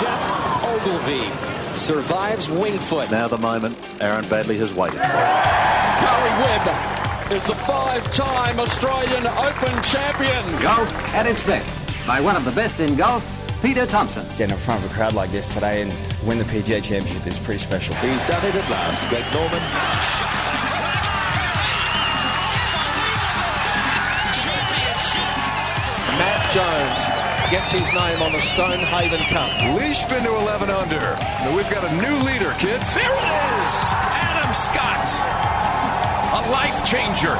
Jeff Ogilvy survives Wingfoot. Now the moment Aaron Badley has waited for. Gary Webb is the 5-time Australian Open champion. Golf at its best by one of the best in golf, Peter Thompson. Stand in front of a crowd like this today and win the PGA Championship is pretty special. He's done it at last. Greg Norman. Matt Jones gets his name on the Stonehaven Cup. Leash been to 11 under. Now we've got a new leader, kids. There it is! Adam Scott. A life changer.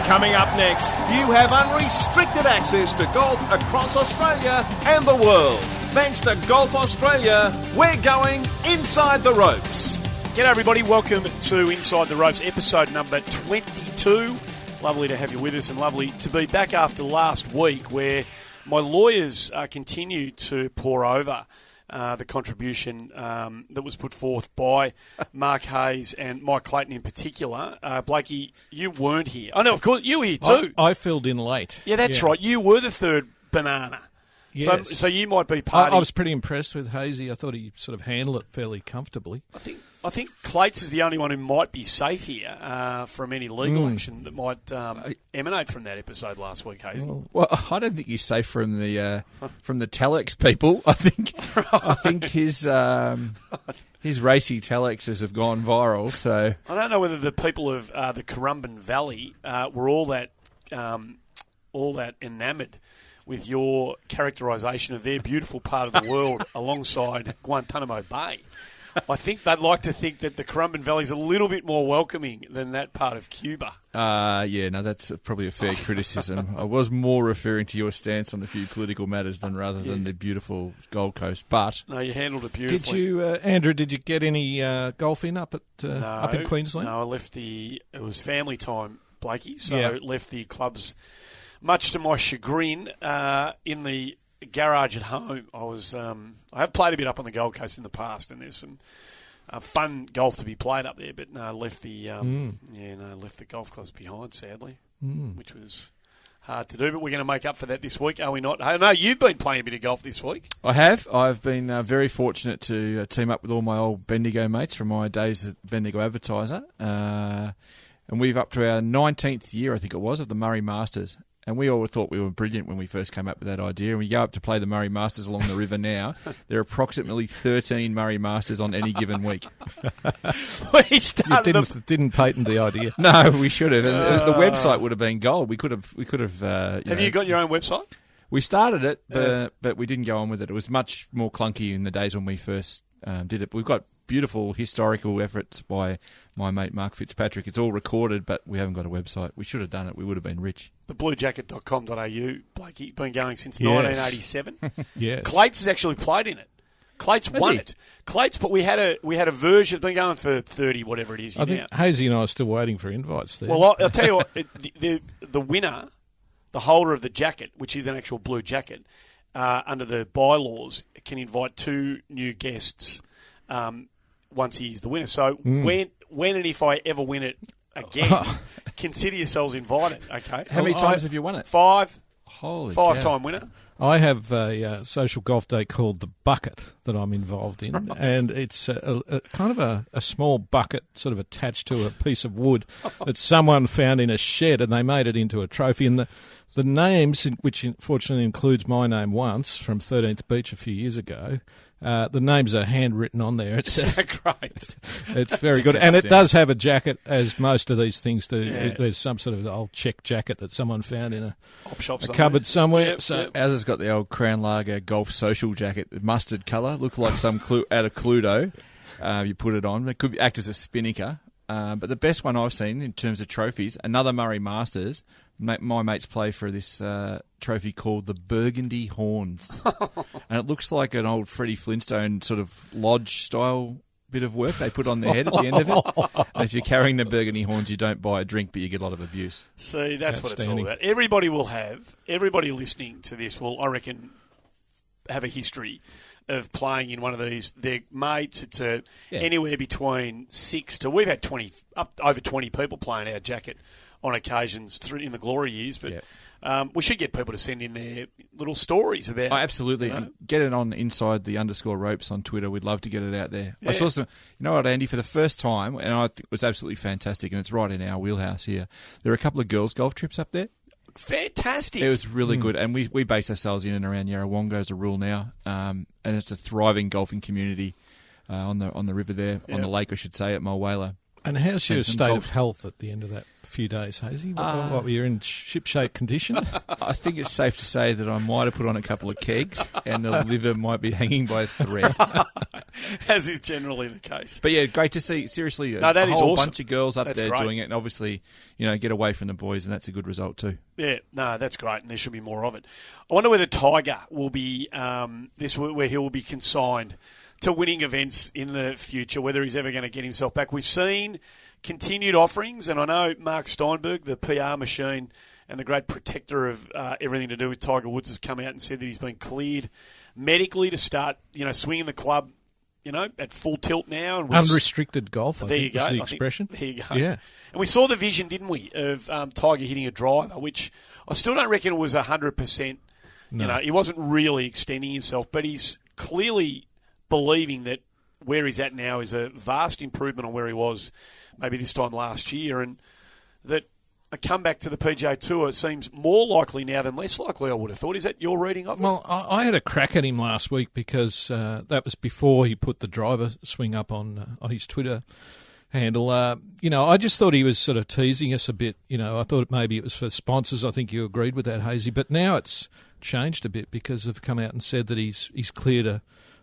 Coming up next, you have unrestricted access to golf across Australia and the world. Thanks to Golf Australia, we're going inside the ropes. G'day everybody, welcome to Inside the Ropes, episode number 22. Lovely to have you with us and lovely to be back after last week where my lawyers continue to pour over the contribution that was put forth by Mark Hayes and Mike Clayton in particular. Blakey, you weren't here. Oh, no, of course, you were here too. I filled in late. Yeah, that's right. You were the third banana. Yes. So you might be part. I was pretty impressed with Hazy. I thought he sort of handled it fairly comfortably. I think Clates is the only one who might be safe here from any legal action that might emanate from that episode last week, Hazy. Well, I don't think he's safe from the telex people. I think his racy telexes have gone viral. So I don't know whether the people of the Currumbin Valley were all that enamoured with your characterisation of their beautiful part of the world alongside Guantanamo Bay. I think they'd like to think that the Currumbin Valley is a little bit more welcoming than that part of Cuba. That's probably a fair criticism. I was more referring to your stance on a few political matters rather than the beautiful Gold Coast. But no, you handled it beautifully. Did you, Andrew? Did you get any golf in up in Queensland? No, I left it was family time, Blakey. So left the clubs. Much to my chagrin, in the garage at home, I have played a bit up on the Gold Coast in the past, and there's some fun golf to be played up there. But no, left the golf clubs behind, sadly, which was hard to do. But we're going to make up for that this week, are we not? Oh, no, you've been playing a bit of golf this week. I have. I've been very fortunate to team up with all my old Bendigo mates from my days at Bendigo Advertiser, and we've up to our 19th year, I think it was, of the Murray Masters. And we all thought we were brilliant when we first came up with that idea. And we go up to play the Murray Masters along the river now. There are approximately 13 Murray Masters on any given week. We started you didn't patent the idea. No, we should have. And the website would have been gold. We could have. Have you got your own website? We started it, but we didn't go on with it. It was much more clunky in the days when we first did it. We've got beautiful historical efforts by my mate Mark Fitzpatrick. It's all recorded, but we haven't got a website. We should have done it. We would have been rich. Thebluejacket.com.au, Blakey, been going since 1987. Yes. Clates has actually played in it. Clates won it. Clates, but we had a version. It's been going for 30, whatever it is. I think Hazy and I are still waiting for invites there. Well, I'll tell you what, the winner, the holder of the jacket, which is an actual blue jacket, under the bylaws, can invite 2 new guests once he is the winner. So when and if I ever win it again, consider yourselves invited, okay? How many times have you won it? 5. Holy Five-time winner. I have a social golf day called The Bucket that I'm involved in, and it's a kind of a small bucket sort of attached to a piece of wood that someone found in a shed, and they made it into a trophy. And the names, which fortunately includes my name once, from 13th Beach a few years ago, the names are handwritten on there. Is that great? It's very good. And it does have a jacket, as most of these things do. Yeah. There's some sort of old check jacket that someone found in a cupboard somewhere. Yep, so Ours has got the old Crown Lager golf social jacket, mustard colour, looked like some out of Cluedo. You put it on. It could act as a spinnaker. But the best one I've seen in terms of trophies, another Murray Masters. My mates play for this trophy called the Burgundy Horns. And it looks like an old Freddie Flintstone sort of lodge-style bit of work they put on their head at the end of it. And if you're carrying the Burgundy Horns, you don't buy a drink, but you get a lot of abuse. See, that's what it's all about. Everybody listening to this will, I reckon, have a history of playing in one of these. They're mates. It's anywhere between 6 to... We've had over 20 people playing our jacket on occasions in the glory years. But we should get people to send in their little stories about. Oh, absolutely, and get it on inside the _ropes on Twitter. We'd love to get it out there. Yeah. I saw some. You know what, Andy? For the first time, and I think it was absolutely fantastic, and it's right in our wheelhouse here. There are a couple of girls' golf trips up there. Fantastic. It was really good, and we base ourselves in and around Yarrawonga as a rule now, and it's a thriving golfing community on the river there, on the lake, I should say, at Mulwala. And how's your state of health at the end of that few days, Hazy? What were you in ship-shape condition? I think it's safe to say that I might have put on a couple of kegs and the liver might be hanging by a thread. As is generally the case. But yeah, great to see, seriously, that a is whole awesome. bunch of girls up That's there great. doing it, and obviously, get away from the boys, and that's a good result too. Yeah, no, that's great, and there should be more of it. I wonder whether Tiger will be, where he will be consigned to winning events in the future, whether he's ever going to get himself back. We've seen continued offerings, and I know Mark Steinberg, the PR machine and the great protector of everything to do with Tiger Woods, has come out and said that he's been cleared medically to start, swinging the club, at full tilt now. And Unrestricted golf, I think was the expression. There you go. Yeah. And we saw the vision, didn't we, of Tiger hitting a driver, which I still don't reckon it was 100%. No. He wasn't really extending himself, but he's clearly believing that where he's at now is a vast improvement on where he was maybe this time last year, and that a comeback to the PGA Tour seems more likely now than less likely, I would have thought. Is that your reading of it? Well, I had a crack at him last week because that was before he put the driver swing up on his Twitter handle. I just thought he was sort of teasing us a bit. I thought maybe it was for sponsors. I think you agreed with that, Hazy. But now it's changed a bit because they've come out and said that he's clear to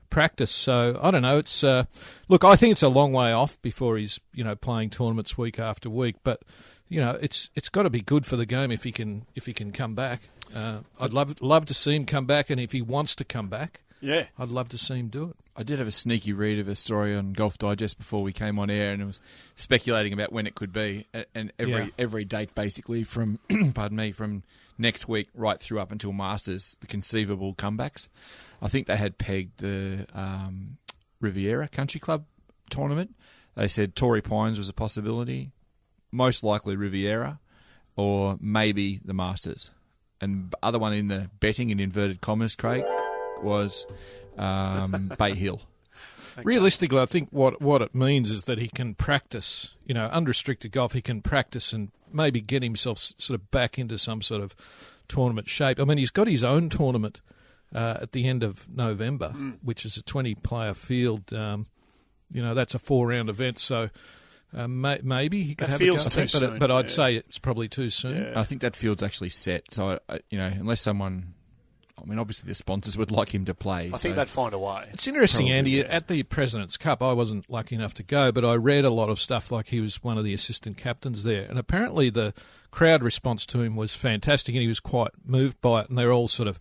practice. So I don't know. It's look, I think it's a long way off before he's playing tournaments week after week. But it's got to be good for the game if he can come back. I'd love to see him come back, and if he wants to come back, I'd love to see him do it. I did have a sneaky read of a story on Golf Digest before we came on air, and it was speculating about when it could be, and every date basically from from next week right through up until Masters, the conceivable comebacks. I think they had pegged the Riviera Country Club tournament. They said Torrey Pines was a possibility, most likely Riviera, or maybe the Masters. And the other one in the betting, in inverted commas, Craig, was Bay Hill. Okay. Realistically, I think what it means is that he can practice, unrestricted golf, he can practice and maybe get himself sort of back into some sort of tournament shape. I mean, he's got his own tournament at the end of November, which is a 20-player field. That's a 4-round event, so maybe he could have a go. Soon, but I'd say it's probably too soon. Yeah. I think that field's actually set, so unless someone... obviously the sponsors would like him to play. I think they'd find a way. It's interesting, Andy. At the President's Cup, I wasn't lucky enough to go, but I read a lot of stuff like he was one of the assistant captains there. And apparently the crowd response to him was fantastic, and he was quite moved by it. And they're all sort of,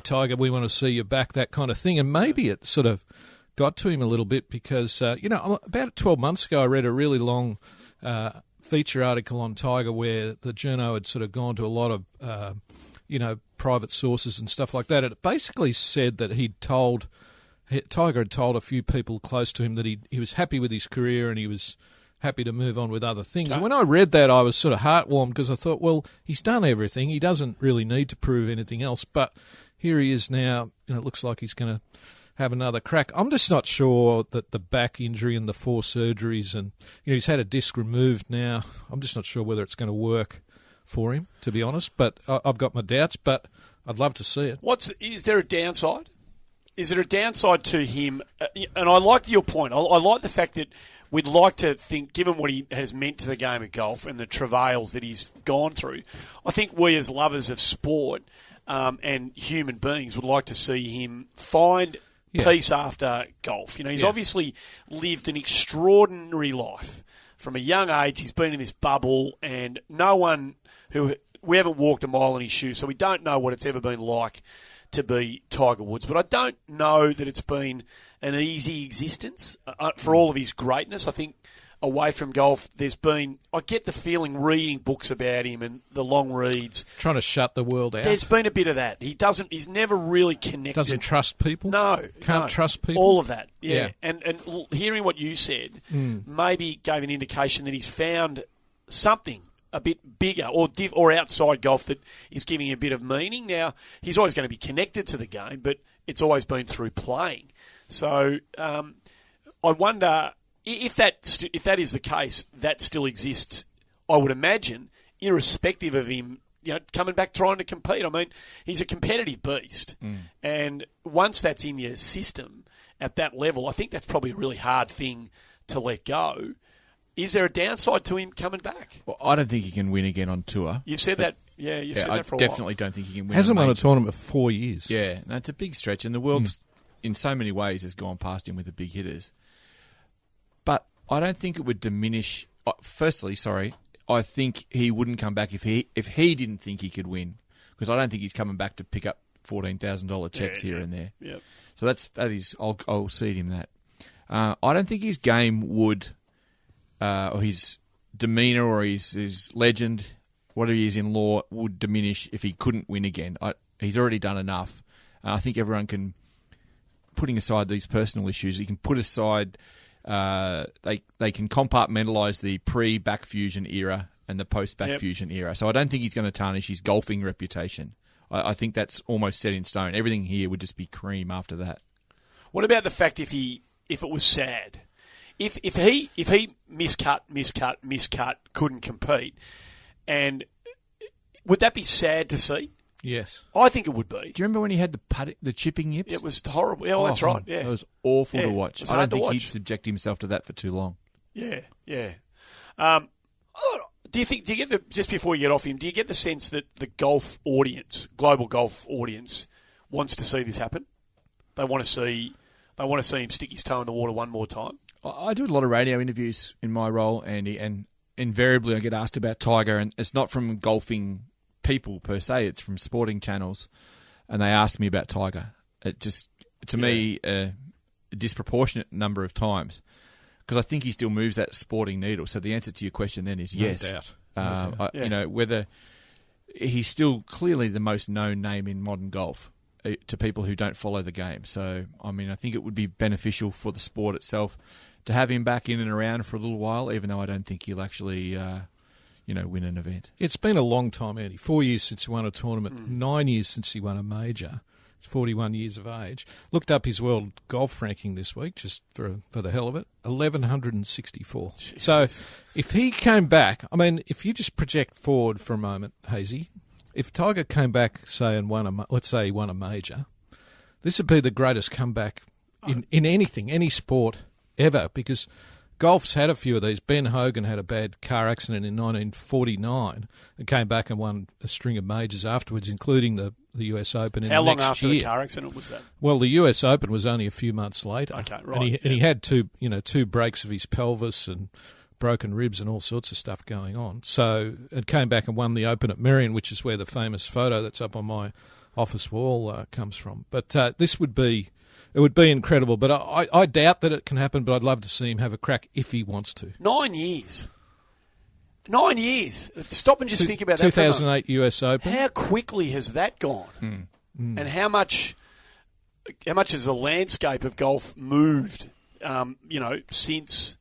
Tiger, we want to see you back, that kind of thing. And maybe it sort of got to him a little bit because, about 12 months ago, I read a really long feature article on Tiger where the journo had sort of gone to a lot of... private sources and stuff like that. It basically said that Tiger had told a few people close to him that he was happy with his career and he was happy to move on with other things. Okay. When I read that, I was sort of heartwarmed because I thought, well, he's done everything. He doesn't really need to prove anything else. But here he is now. It looks like he's going to have another crack. I'm just not sure that the back injury and the 4 surgeries and he's had a disc removed now. I'm just not sure whether it's going to work for him, to be honest, but I've got my doubts, but I'd love to see it. Is there a downside? Is there a downside to him? And I like your point. I like the fact that we'd like to think, given what he has meant to the game of golf and the travails that he's gone through, I think we as lovers of sport and human beings would like to see him find peace after golf. He's obviously lived an extraordinary life. From a young age, he's been in this bubble, and no one we haven't walked a mile in his shoes, so we don't know what it's ever been like to be Tiger Woods. But I don't know that it's been an easy existence for all of his greatness. I think away from golf, I get the feeling reading books about him and the long reads. Trying to shut the world out. There's been a bit of that. He's never really connected. Doesn't trust people? No. Can't trust people? All of that, yeah. And hearing what you said maybe gave an indication that he's found something a bit bigger or outside golf that is giving a bit of meaning. Now, he's always going to be connected to the game, but it's always been through playing. So I wonder if that is the case, that still exists, I would imagine, irrespective of him coming back trying to compete. I mean, he's a competitive beast. And once that's in your system at that level, I think that's probably a really hard thing to let go. Is there a downside to him coming back? Well, I don't think he can win again on tour. You've said that. Yeah, you've said that for a while. I definitely don't think he can win. Hasn't won a tournament for 4 years. Yeah, no, it's a big stretch, and the world's in so many ways has gone past him with the big hitters. But I don't think it would diminish. Firstly, I think he wouldn't come back if he didn't think he could win, because I don't think he's coming back to pick up $14,000 checks here and there. Yep. So that is I'll cede him that. I don't think his game would, or his demeanour or his legend, whatever he is in law, would diminish if he couldn't win again. He's already done enough. I think everyone can, putting aside these personal issues, he can put aside. They can compartmentalise the pre-back fusion era and the post-back fusion era. So I don't think he's going to tarnish his golfing reputation. I think that's almost set in stone. Everything here would just be cream after that. What about the fact if it was sad? If he miscut, couldn't compete, and would that be sad to see? Yes. I think it would be. Do you remember when he had the chipping yips? It was horrible. Yeah, that's right. Yeah. It was awful to watch. I don't think he'd subject himself to that for too long. Yeah. Do you get just before we get off him, do you get the sense that the global golf audience, wants to see this happen? They want to see him stick his toe in the water one more time? I do a lot of radio interviews in my role, Andy, and invariably I get asked about Tiger, and it's not from golfing people per se, it's from sporting channels, and they ask me about Tiger. It just, to me, a disproportionate number of times, because I think he still moves that sporting needle. So the answer to your question then is yes. No doubt. Whether he's still clearly the most known name in modern golf to people who don't follow the game. So, I mean, I think it would be beneficial for the sport itself to have him back in and around for a little while, even though I don't think he'll actually win an event. It's been a long time, Andy. 4 years since he won a tournament, 9 years since he won a major. He's 41 years of age. Looked up his world golf ranking this week, just for the hell of it, 1,164. Jeez. So if he came back, I mean, if you just project forward for a moment, Hazy, if Tiger came back, say, and let's say he won a major, this would be the greatest comeback in anything, any sport ever, because golf's had a few of these. Ben Hogan had a bad car accident in 1949 and came back and won a string of majors afterwards, including the US Open in the next year. How long after the car accident was that? Well, the US Open was only a few months later. Okay, right. And he had two breaks of his pelvis and broken ribs and all sorts of stuff going on. So it came back and won the Open at Merion, which is where the famous photo that's up on my office wall comes from. But this would be... It would be incredible, but I doubt that it can happen, but I'd love to see him have a crack if he wants to. 9 years. 9 years. Stop and just think about that. 2008 US Open. How quickly has that gone? And how much has the landscape of golf moved, since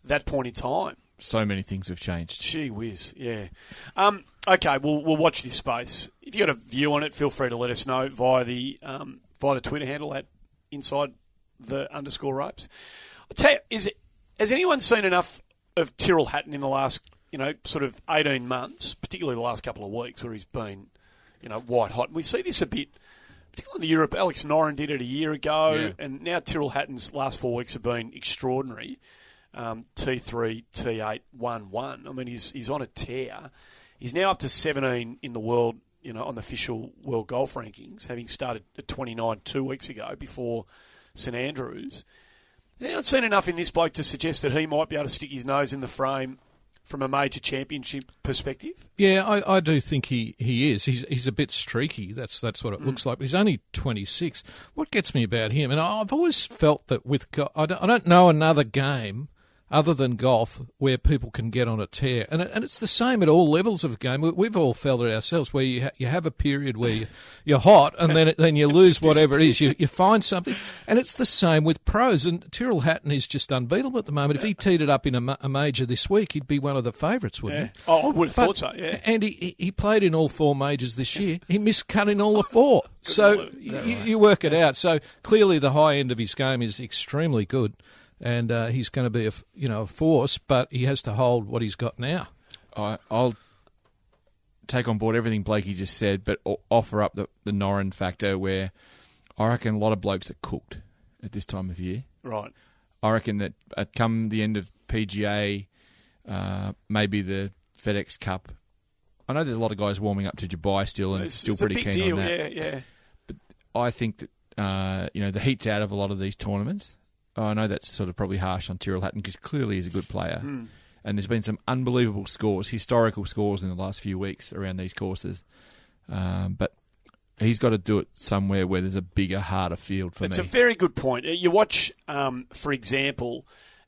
that point in time? So many things have changed. Gee whiz, yeah. Okay, we'll watch this space. If you've got a view on it, feel free to let us know via the Twitter handle at inside the _ropes. I'll tell you, has anyone seen enough of Tyrrell Hatton in the last, sort of 18 months, particularly the last couple of weeks where he's been, white hot? And we see this a bit, particularly in Europe. Alex Noren did it a year ago, and now Tyrrell Hatton's last 4 weeks have been extraordinary. T3, T8, 1-1. I mean, he's on a tear. He's now up to 17 in the world, on the official world golf rankings, having started at 29 2 weeks ago before St Andrews. Has anyone seen enough in this bloke to suggest that he might be able to stick his nose in the frame from a major championship perspective? Yeah, I do think he is. He's a bit streaky. That's what it looks like. But he's only 26. What gets me about him, and I've always felt that I don't know another game other than golf, where people can get on a tear. And it's the same at all levels of the game. We've all felt it ourselves, where you have a period where you're hot and then you lose whatever it is. You find something. And it's the same with pros. And Tyrrell Hatton is just unbeatable at the moment. If he teed it up in a major this week, he'd be one of the favourites, wouldn't he? Oh, I would have thought so, yeah. And he played in all 4 majors this year. He missed cut in all the 4. So you work it out. So clearly the high end of his game is extremely good. And he's going to be a force, but he has to hold what he's got now. I'll take on board everything Blakey just said, but offer up the Noren factor, where I reckon a lot of blokes are cooked at this time of year. Right. I reckon that come the end of PGA, maybe the FedEx Cup. I know there's a lot of guys warming up to Dubai still, and still pretty keen deal. on that. Yeah. But I think that the heat's out of a lot of these tournaments. I know that's sort of probably harsh on Tyrrell Hatton because clearly he's a good player. And there's been some unbelievable scores, historical scores in the last few weeks around these courses. But he's got to do it somewhere where there's a bigger, harder field for me. It's a very good point. You watch, for example,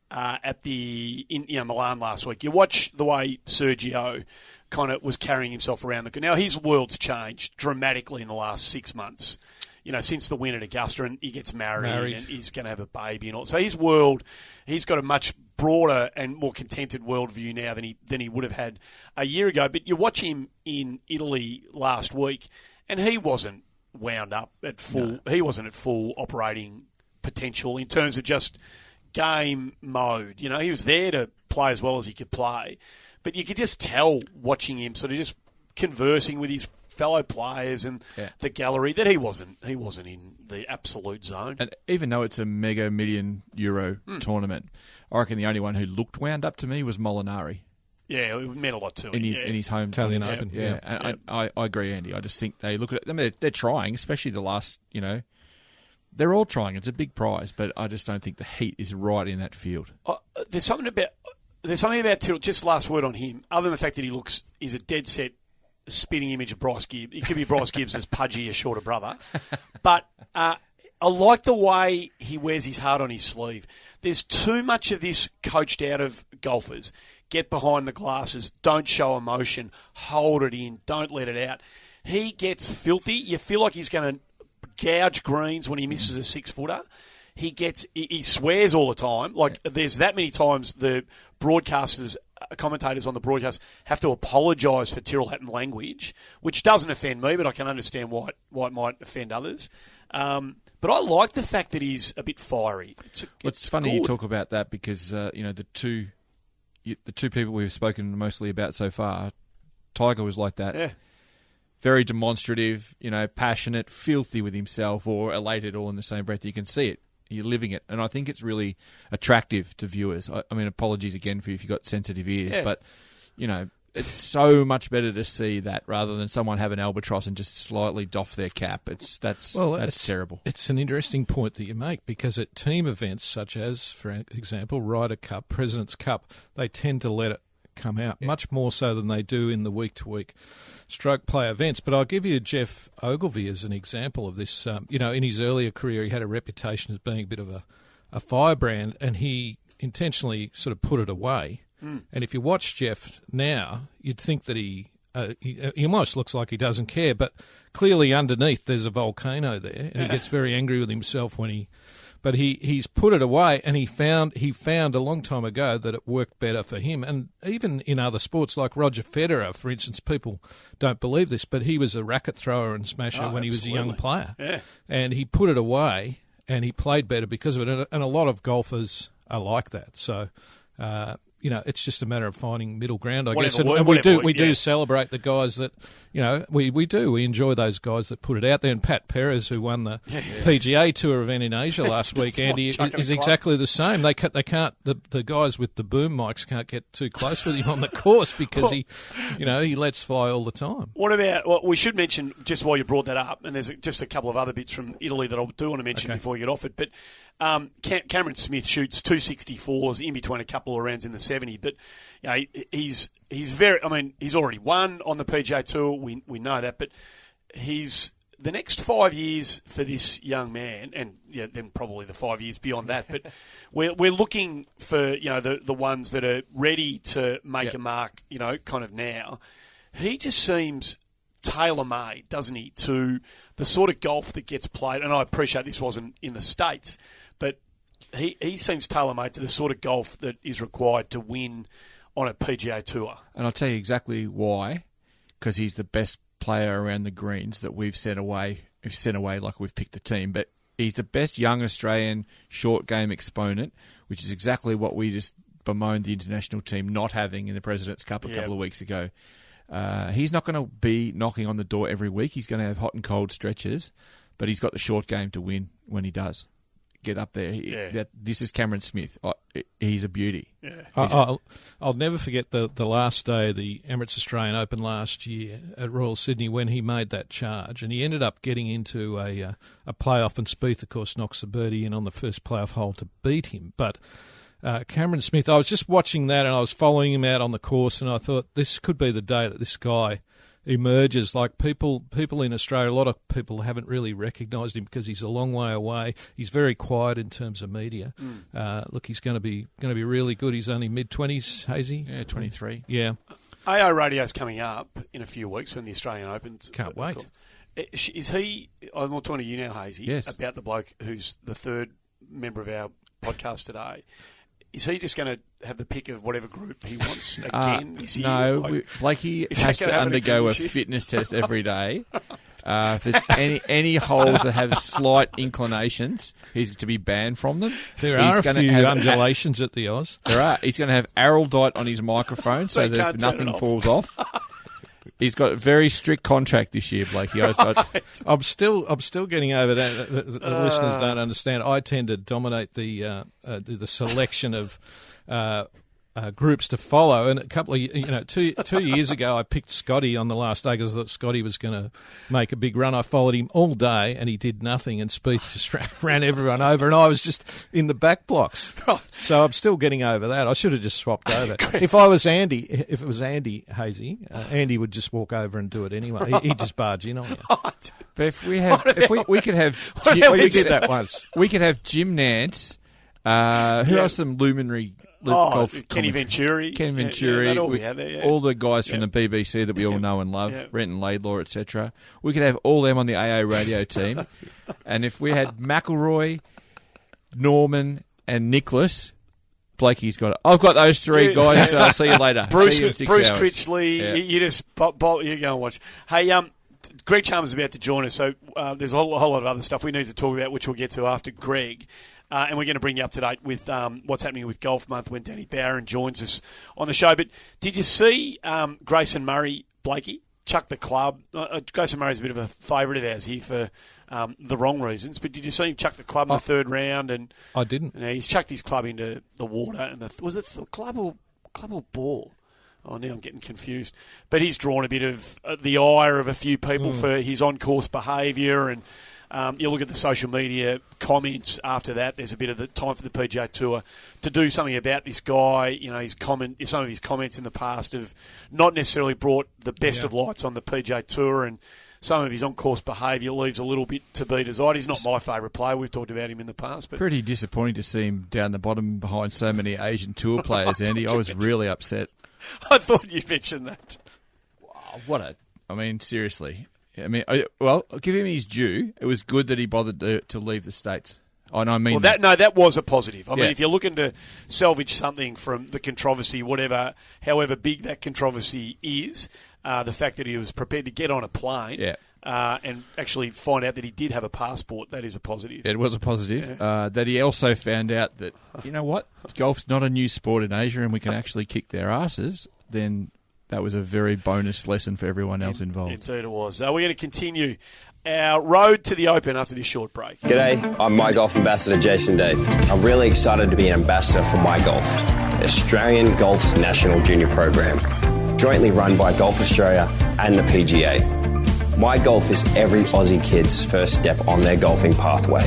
at Milan last week, you watch the way Sergio kind of was carrying himself around the... Now, his world's changed dramatically in the last 6 months. Since the win at Augusta, and he gets married. And he's going to have a baby and all. So his world, he's got a much broader and more contented worldview now than he would have had a year ago. But you watch him in Italy last week, and he wasn't wound up at full. No. He wasn't at full operating potential in terms of just game mode. He was there to play as well as he could play, but you could just tell watching him sort of just conversing with his fellow players and the gallery that he wasn't in the absolute zone. And even though it's a mega €1 million tournament, I reckon the only one who looked wound up to me was Molinari. Yeah, it meant a lot to him. In his home Italian Open. Yeah. And I agree, Andy. I just think they look at it. They're trying, especially the last, they're all trying. It's a big prize, but I just don't think the heat is right in that field. There's something about Tyrrell, just last word on him, other than the fact that he's a dead set spitting image of Bryce Gibbs. It could be Bryce Gibbs' pudgy, a shorter brother. But I like the way he wears his heart on his sleeve. There's too much of this coached out of golfers. Get behind the glasses. Don't show emotion. Hold it in. Don't let it out. He gets filthy. You feel like he's going to gouge greens when he misses a 6-footer. He swears all the time. There's that many times the commentators on the broadcast have to apologise for Tyrrell Hatton language, which doesn't offend me, but I can understand why it might offend others. But I like the fact that he's a bit fiery. It's funny you talk about that because the two people we've spoken mostly about so far, Tiger was like that. Yeah. Very demonstrative, passionate, filthy with himself, or elated all in the same breath. You can see it. You're living it. And I think it's really attractive to viewers. I mean, apologies again for if you've got sensitive ears, but, it's so much better to see that rather than someone have an albatross and just slightly doff their cap. That's terrible. It's an interesting point that you make because at team events such as, for example, Ryder Cup, President's Cup, they tend to let it come out much more so than they do in the week-to-week stroke play events. But I'll give you Jeff Ogilvy as an example of this. In his earlier career, he had a reputation as being a bit of a firebrand, and he intentionally sort of put it away. And if you watch Jeff now, you'd think that he almost looks like he doesn't care, but clearly underneath there's a volcano there, and he gets very angry with himself But he's put it away, and he found a long time ago that it worked better for him. And even in other sports, like Roger Federer, for instance, people don't believe this, but he was a racket thrower and smasher when he was a young player. Yeah. And he put it away, and he played better because of it. And a lot of golfers are like that. So, it's just a matter of finding middle ground, I guess. And we do celebrate the guys that, we enjoy those guys that put it out there. And Pat Perez, who won the PGA Tour event in Asia last week, Andy, is exactly the same. They can't. The guys with the boom mics can't get too close with him on the course because he lets fly all the time. What about? We should mention just while you brought that up, and there's just a couple of other bits from Italy that I do want to mention before you get off it, but. Cameron Smith shoots 264s in between a couple of rounds in the 70, but he's very. I mean, he's already won on the PGA Tour. We know that, but the next 5 years for this young man, and then probably the 5 years beyond that, but we're looking for the ones that are ready to make a mark, kind of now. He just seems tailor-made, doesn't he, to the sort of golf that gets played. And I appreciate this wasn't in the States, but he seems tailor-made to the sort of golf that is required to win on a PGA Tour. And I'll tell you exactly why, because he's the best player around the greens that we've sent away. We've sent away like we've picked the team, but he's the best young Australian short game exponent, which is exactly what we just bemoaned the international team not having in the President's Cup a couple of weeks ago. He's not going to be knocking on the door every week. He's going to have hot and cold stretches, but he's got the short game to win when he does get up there. This is Cameron Smith. He's a beauty. Yeah. I'll never forget the last day of the Emirates Australian Open last year at Royal Sydney when he made that charge, and he ended up getting into a playoff, and Spieth, of course, knocks the birdie in on the first playoff hole to beat him. But Cameron Smith, I was just watching that and I was following him out on the course, and I thought this could be the day that this guy emerges. Like people in Australia, a lot of people haven't really recognised him because he's a long way away. He's very quiet in terms of media. Look, he's going to be really good. He's only mid-20s, Hazy. Yeah, 23. Yeah. AO Radio's coming up in a few weeks when the Australian Open's. Can't wait. Is he? I'm not talking to you now, Hazy. Yes. About the bloke who's the third member of our podcast today. Is he just going to have the pick of whatever group he wants again this year? No, Blakey has to undergo a fitness test every day. If there's any holes that have slight inclinations, he's to be banned from them. There are a few undulations at the Oz. There are. He's going to have araldite on his microphone so that nothing falls off. He's got a very strict contract this year, Blakey. I'm still getting over that. The listeners don't understand. I tend to dominate the selection of groups to follow. And a couple of 2 years ago, I picked Scotty on the last day because I thought Scotty was going to make a big run. I followed him all day, and he did nothing. And Spieth just ran everyone over, and I was just in the back blocks. So I'm still getting over that. I should have just swapped over. If it was Andy Hazy, Andy would just walk over and do it anyway. He'd just barge in on you. But if we could have Jim Nance. Who are some luminary golf Kenny Venturi. All the guys from the BBC that we all know and love, Renton Laidlaw, etc. We could have all them on the AO radio team. And if we had McIlroy, Norman and Nicholas, Blakey's got it. I've got those three guys, so I'll see you later. Bruce Critchley, you just you go and watch. Hey, Greg Chalmers is about to join us, so there's a whole lot of other stuff we need to talk about, which we'll get to after Greg. And we're going to bring you up to date with what's happening with Golf Month when Danny Barron joins us on the show. But did you see Grayson Murray, Blakey, chuck the club? Grayson Murray's a bit of a favourite of ours here for the wrong reasons. But did you see him chuck the club in the third round? And I didn't. He's chucked his club into the water. And was it the club or ball? Oh, now I'm getting confused. But he's drawn a bit of the ire of a few people for his on-course behaviour. And you look at the social media comments after that, there's a bit of the time for the PGA Tour to do something about this guy. Some of his comments in the past have not necessarily brought the best of lights on the PGA Tour, and some of his on-course behaviour leaves a little bit to be desired. He's not my favourite player. We've talked about him in the past. But pretty disappointing to see him down the bottom behind so many Asian Tour players, Andy. I was really upset. I thought you mentioned that. Seriously. I'll give him his due. It was good that he bothered to leave the States. That was a positive. I mean, if you're looking to salvage something from the controversy, however big that controversy is, the fact that he was prepared to get on a plane and actually find out that he did have a passport, that is a positive. It was a positive. That he also found out that, you know what, golf's not a new sport in Asia and we can actually kick their asses, then that was a very bonus lesson for everyone else involved. Indeed it was. We're going to continue our road to the Open after this short break. G'day, I'm My Golf Ambassador Jason Day. I'm really excited to be an ambassador for My Golf, Australian Golf's national junior program, jointly run by Golf Australia and the PGA. My Golf is every Aussie kid's first step on their golfing pathway.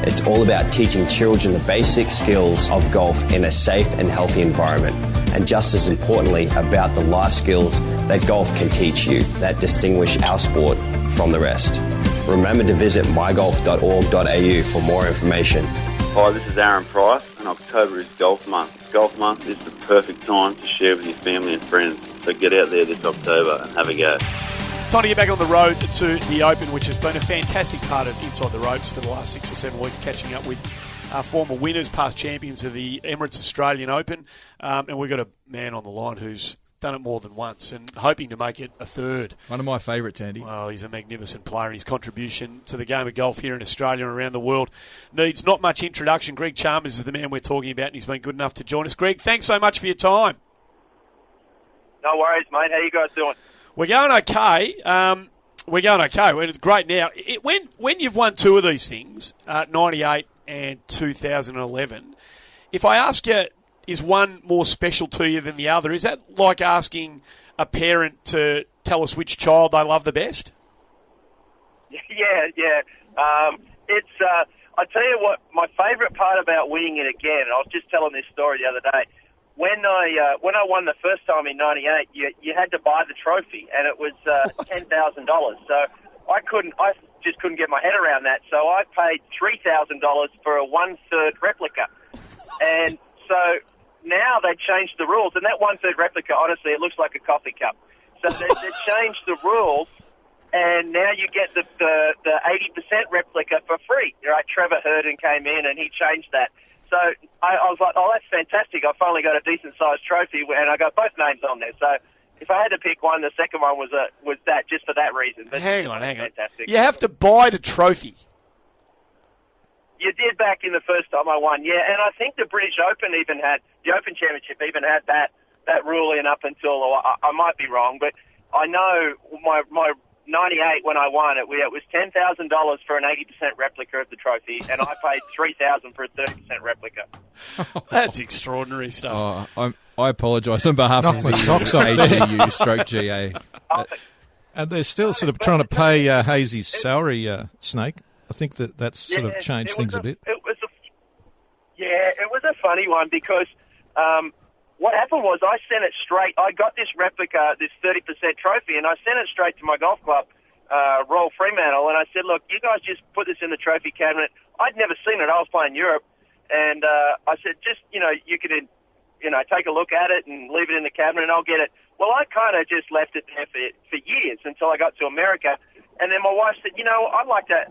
It's all about teaching children the basic skills of golf in a safe and healthy environment, and just as importantly, about the life skills that golf can teach you that distinguish our sport from the rest. Remember to visit mygolf.org.au for more information. Hi, this is Aaron Price, and October is Golf Month. Golf Month is the perfect time to share with your family and friends. So get out there this October and have a go. Time to get back on the road to the Open, which has been a fantastic part of Inside the Ropes for the last 6 or 7 weeks, catching up with former winners, past champions of the Emirates Australian Open. And we've got a man on the line who's done it more than once and hoping to make it a third. One of my favourites, Andy. Well, he's a magnificent player, and his contribution to the game of golf here in Australia and around the world needs not much introduction. Greg Chalmers is the man we're talking about, and he's been good enough to join us. Greg, thanks so much for your time. No worries, mate. How you guys doing? We're going okay. It's great now. When you've won two of these things, 98 and 2011, if I ask you, is one more special to you than the other? Is that like asking a parent to tell us which child they love the best? Yeah. I tell you what, my favourite part about winning it again, and I was just telling this story the other day, when I won the first time in '98, you had to buy the trophy, and it was $10,000. So I just couldn't get my head around that. So I paid $3,000 for a 1/3 replica, and so now they changed the rules, and that 1/3 replica, honestly, it looks like a coffee cup. So they changed the rules, and now you get the 80% replica for free. Right? Trevor Herden came in, and he changed that. So I was like, oh, that's fantastic. I finally got a decent-sized trophy, and I got both names on there. So if I had to pick one, the second one was that, just for that reason. But hang on. Fantastic. You have to buy the trophy. You did back in the first time I won, yeah. And I think the British Open even had, the Open Championship even had that rule in up until, I might be wrong, but I know my 98 when I won it was $10,000 for an 80% replica of the trophy, and I paid $3,000 for a 30% replica. That's extraordinary stuff. I apologise on behalf of the AGU/GA. And they're still sort of trying to pay Hazy's salary, Snake. I think that's sort of changed things a bit. It was a funny one because what happened was I sent it straight. I got this replica, this 30% trophy, and I sent it straight to my golf club, Royal Fremantle, and I said, look, you guys just put this in the trophy cabinet. I'd never seen it. I was playing Europe. And I said, just, you could, take a look at it and leave it in the cabinet and I'll get it. Well, I kind of just left it there for years until I got to America. And then my wife said,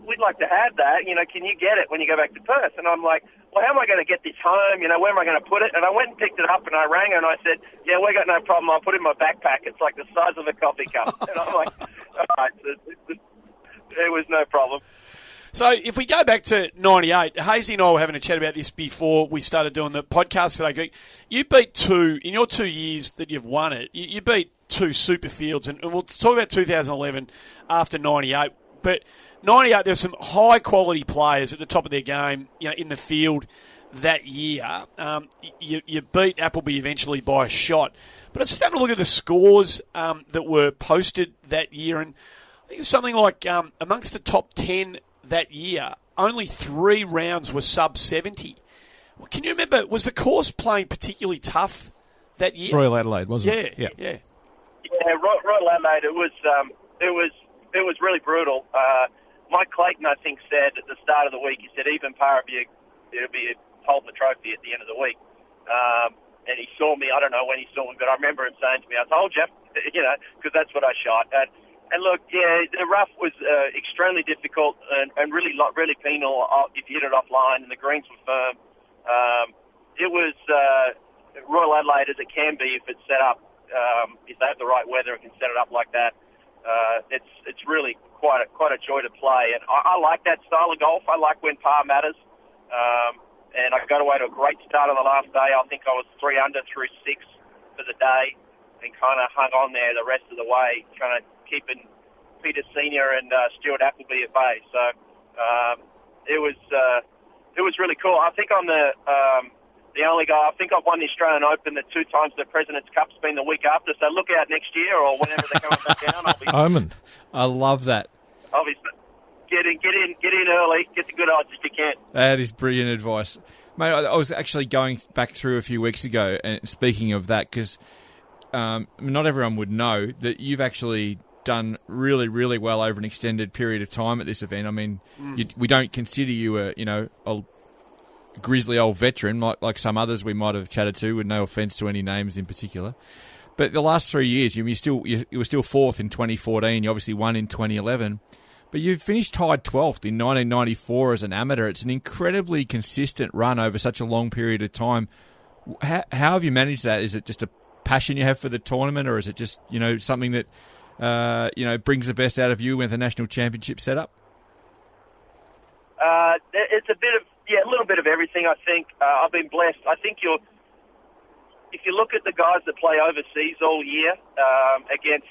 we'd like to have that. Can you get it when you go back to Perth? And I'm like, well, how am I going to get this home? Where am I going to put it? And I went and picked it up and I rang her and I said, yeah, we got no problem. I'll put it in my backpack. It's like the size of a coffee cup. And I'm like, all right. There was no problem. So if we go back to 98, Hazy and I were having a chat about this before we started doing the podcast today. You beat in your 2 years that you've won it, you beat two super fields, and we'll talk about 2011 after 98. But 98, there's some high-quality players at the top of their game in the field that year. You beat Appleby eventually by a shot. But I was starting to look at the scores that were posted that year, and I think it was something like amongst the top 10 that year, only 3 rounds were sub-70. Well, can you remember, was the course playing particularly tough that year? Royal Adelaide, wasn't it? Yeah. Yeah, Royal Adelaide, it was really brutal. Mike Clayton, I think, said at the start of the week, he said, even par, it'll be hold the trophy at the end of the week. And he saw me, I don't know when he saw me, but I remember him saying to me, I told you, because that's what I shot. And look, the rough was extremely difficult and really penal if you hit it offline, and the greens were firm. It was Royal Adelaide as it can be if it's set up. If they have the right weather and can set it up like that, it's really quite a joy to play. And I like that style of golf. I like when par matters. And I got away to a great start on the last day. I think I was 3 under through 6 for the day, and kind of hung on there the rest of the way, kind of keeping Peter Senior and Stuart Appleby at bay. So it was really cool. I think I'm the only guy. I think I've won the Australian Open the 2 times the President's Cup's been the week after. So look out next year or whenever they're coming back down. Omen. I love that. Obviously, get in early, get the good odds if you can. That is brilliant advice, mate. I was actually going back through a few weeks ago, and speaking of that, because not everyone would know that you've actually done really, really well over an extended period of time at this event. I mean, we don't consider you a grizzly old veteran like some others we might have chatted to, with no offence to any names in particular. But the last 3 years, you were still fourth in 2014. You obviously won in 2011. But you finished tied 12th in 1994 as an amateur. It's an incredibly consistent run over such a long period of time. How have you managed that? Is it just a passion you have for the tournament, or is it just something that brings the best out of you with a national championship setup? It's a little bit of everything. I think I've been blessed. I think if you look at the guys that play overseas all year against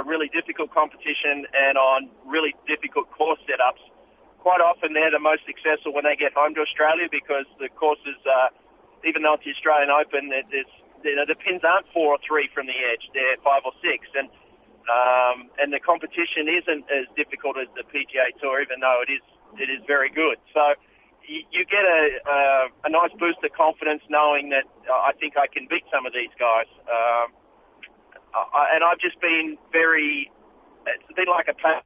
really difficult competition and on really difficult course setups, quite often they're the most successful when they get home to Australia, because the courses, even though it's the Australian Open, the pins aren't 4 or 3 from the edge; they're 5 or 6, and the competition isn't as difficult as the PGA Tour, even though it is very good. So you get a nice boost of confidence knowing that I think I can beat some of these guys. And I've just been it's been like a pain,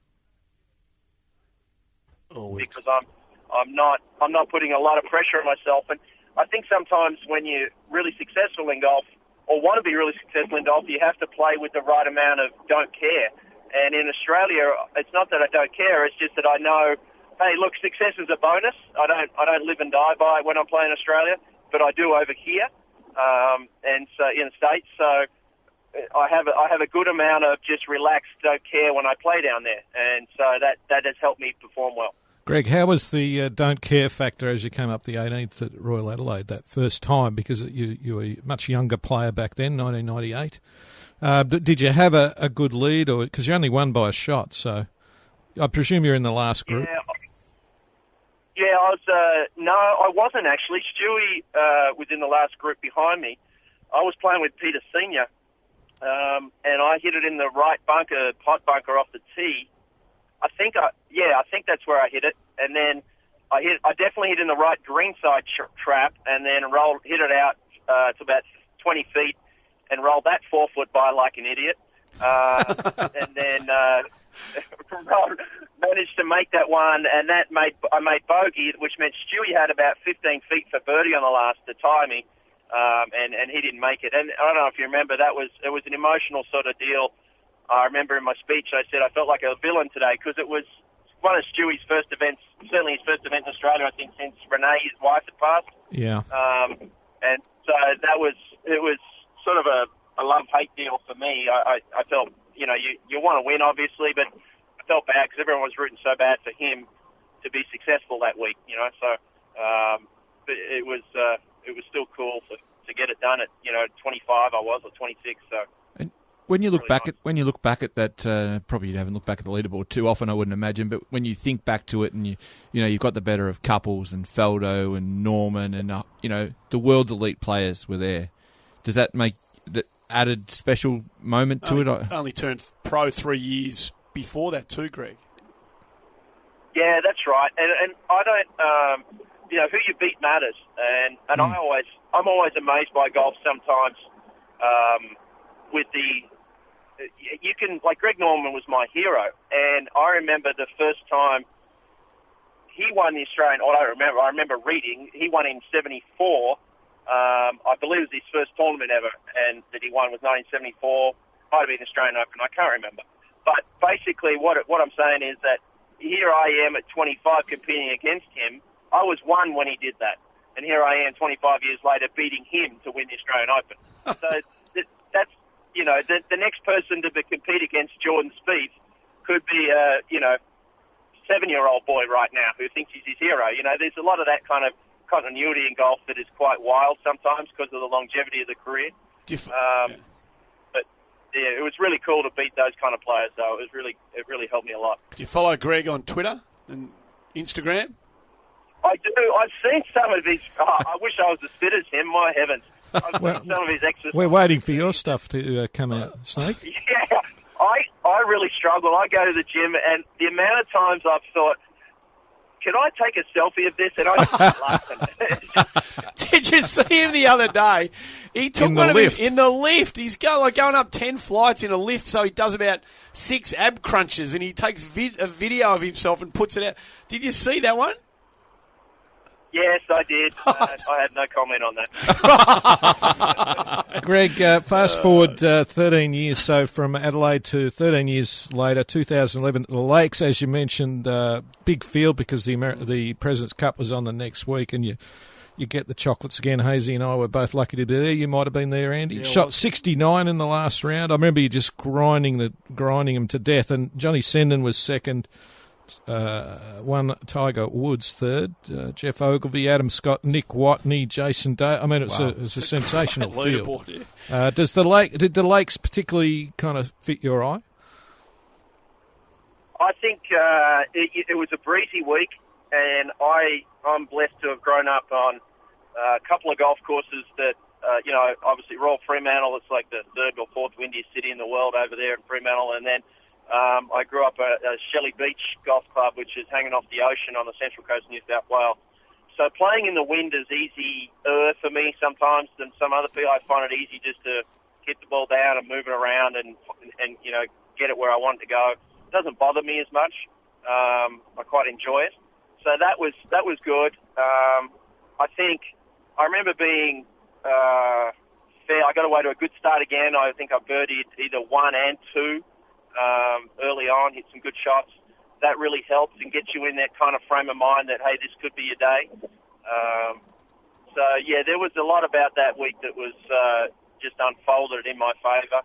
because I'm not putting a lot of pressure on myself. And I think sometimes when you're really successful in golf, or want to be really successful in golf, you have to play with the right amount of don't care. And in Australia, it's not that I don't care, it's just that I know, hey, look, success is a bonus. I don't live and die by it when I'm playing Australia, but I do over here, and so in the States. So I have a good amount of just relaxed, don't care when I play down there, and so that has helped me perform well. Greg, how was the don't care factor as you came up the 18th at Royal Adelaide that first time? Because you were a much younger player back then, 1998. Did you have a good lead, or because you only won by a shot? So I presume you're in the last group. Yeah, I was. No, I wasn't actually. Stewie was in the last group behind me. I was playing with Peter Senior, and I hit it in the right bunker, pot bunker off the tee. I think that's where I hit it, and then I definitely hit in the right greenside trap, and then hit it out to about 20 feet, and rolled that 4 foot by like an idiot, and then managed to make that one, and I made bogey, which meant Stewie had about 15 feet for birdie on the last to tie me, and he didn't make it. And I don't know if you remember, it was an emotional sort of deal. I remember in my speech I said I felt like a villain today, because it was one of Stewie's first events, certainly his first event in Australia, I think, since Renee, his wife, had passed. Yeah. And so it was sort of a love-hate deal for me. I felt, you want to win, obviously, but I felt bad because everyone was rooting so bad for him to be successful that week, So but it was still cool to get it done at 25 I was, or 26. So. And when you look back at that, probably you haven't looked back at the leaderboard too often, I wouldn't imagine. But when you think back to it, and you've got the better of Couples and Faldo and Norman, and the world's elite players were there. Does that make that added special moment to it? Only turned pro 3 years before that too, Greg. Yeah, that's right. And I don't, who you beat matters. And I'm always amazed by golf sometimes. With you can, like, Greg Norman was my hero, and I remember the first time he won the Australian. I remember reading he won in '74. I believe it was his first tournament ever, and that he won was 1974. Might have been Australian Open, I can't remember. But basically, what I'm saying is that here I am at 25 competing against him. I was 1 when he did that, and here I am 25 years later beating him to win the Australian Open. So that's the next person to compete against Jordan Spieth could be a 7-year-old boy right now who thinks he's his hero. There's a lot of that kind of continuity in golf that is quite wild sometimes because of the longevity of the career. But yeah, it was really cool to beat those kind of players, though. It really helped me a lot. Do you follow Greg on Twitter and Instagram? I do. I've seen some of his. I wish I was as fit as him. My heavens. I've seen some of his exercises. We're waiting for your stuff to come out, Snake. Yeah, I really struggle. I go to the gym, and the amount of times I've thought, can I take a selfie of this? And I just start laughing. Did you see him the other day? He took one of him in the lift. He's going up 10 flights in a lift, so he does about 6 ab crunches, and he takes a video of himself and puts it out. Did you see that one? Yes, I did. I had no comment on that. Greg, fast forward 13 years, so from Adelaide to 13 years later, 2011, the Lakes, as you mentioned, big field because the President's Cup was on the next week, and you get the chocolates again. Hazy and I were both lucky to be there. You might have been there, Andy. Shot 69 in the last round. I remember you just grinding them to death, and Johnny Sendon was second. One Tiger Woods third, Jeff Ogilvy, Adam Scott, Nick Watney, Jason Day. I mean, it was a sensational field. Did the Lakes particularly kind of fit your eye? I think it was a breezy week, and I'm blessed to have grown up on a couple of golf courses that, obviously Royal Fremantle. It's like the third or fourth windiest city in the world over there in Fremantle, and then I grew up at Shelley Beach Golf Club, which is hanging off the ocean on the central coast of New South Wales. So playing in the wind is easier for me sometimes than some other people. I find it easy just to hit the ball down and move it around and get it where I want it to go. It doesn't bother me as much. I quite enjoy it. So that was good. I think I remember being fair. I got away to a good start again. I think I birdied either 1 and 2. Early on, hit some good shots. That really helps and gets you in that kind of frame of mind that, hey, this could be your day. There was a lot about that week that was just unfolded in my favour.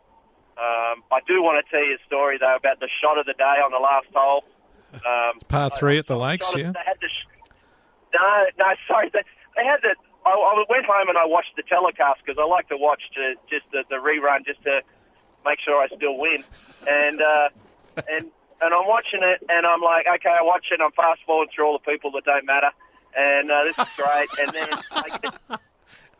I do want to tell you a story, though, about the shot of the day on the last hole. Par 3 at the Lakes, yeah? Sorry. They had the... I went home and I watched the telecast because I like to watch just the rerun just to make sure I still win. And I'm watching it, and I'm like, okay, I watch it, and I'm fast forward through all the people that don't matter, and this is great. And then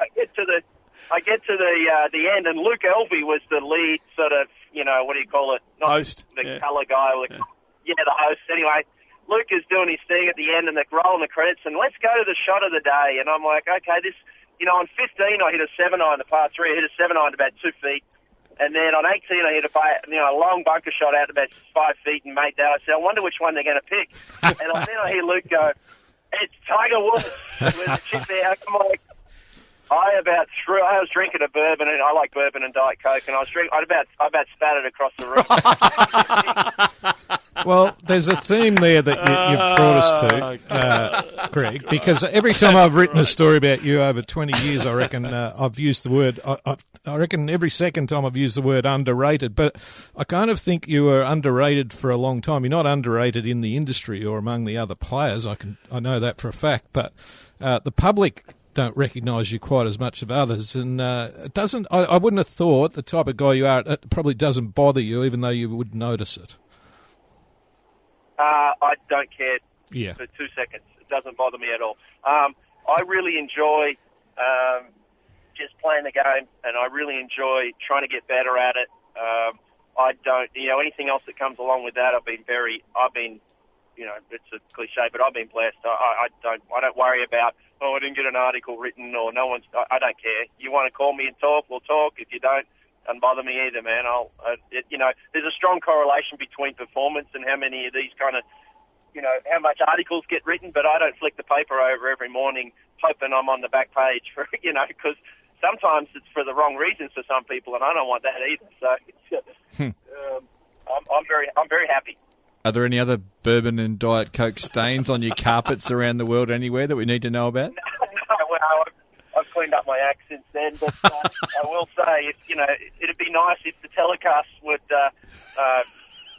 I get to the end, and Luke Elvey was the lead sort of, what do you call it? Not host. The colour guy. The host. Anyway, Luke is doing his thing at the end, and they're rolling the credits, and let's go to the shot of the day. And I'm like, okay, this, on 15 I hit a 7-iron, the par 3, I hit a 7-iron about 2 feet. And then on 18, I hit a long bunker shot out about 5 feet and made that. I said, I wonder which one they're going to pick. And then I hear Luke go, it's Tiger Woods with a chip there. I'm like, I was drinking a bourbon, and I like bourbon and Diet Coke, and I about spat it across the room. Well, there's a theme there that you've brought us to, Greg, because every time I've written a story about you over 20 years, I reckon I've used the word, I reckon every second time I've used the word underrated, but I kind of think you were underrated for a long time. You're not underrated in the industry or among the other players, I know that for a fact, but the public don't recognise you quite as much as others, and it doesn't. I wouldn't have thought the type of guy you are. It probably doesn't bother you, even though you would notice it. I don't care for 2 seconds. It doesn't bother me at all. I really enjoy just playing the game, and I really enjoy trying to get better at it. I don't, anything else that comes along with that. I've been, it's a cliche, but I've been blessed. I don't worry about, I didn't get an article written, or I don't care. You want to call me and talk, we'll talk. If you don't, doesn't bother me either, man. There's a strong correlation between performance and how many of these kind of, how much articles get written, but I don't flick the paper over every morning hoping I'm on the back page for, because sometimes it's for the wrong reasons for some people, and I don't want that either. So I'm very happy. Are there any other bourbon and Diet Coke stains on your carpets around the world anywhere that we need to know about? No, well, I've cleaned up my act since then, but I will say, it'd be nice if the telecast would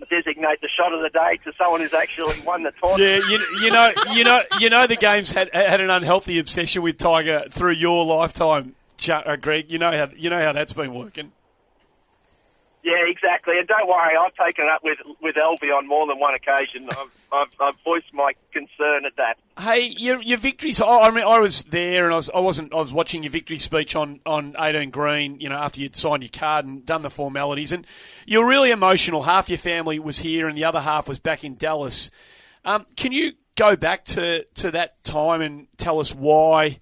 designate the shot of the day to someone who's actually won the tournament. Yeah, the game's had an unhealthy obsession with Tiger through your lifetime, Greg. You know how that's been working. Yeah, exactly. And don't worry, I've taken it up with Elvie on more than one occasion. I've voiced my concern at that. Hey, your victories. I was there, and I was watching your victory speech on 18 Green. After you'd signed your card and done the formalities, and you're really emotional. Half your family was here, and the other half was back in Dallas. Can you go back to that time and tell us why?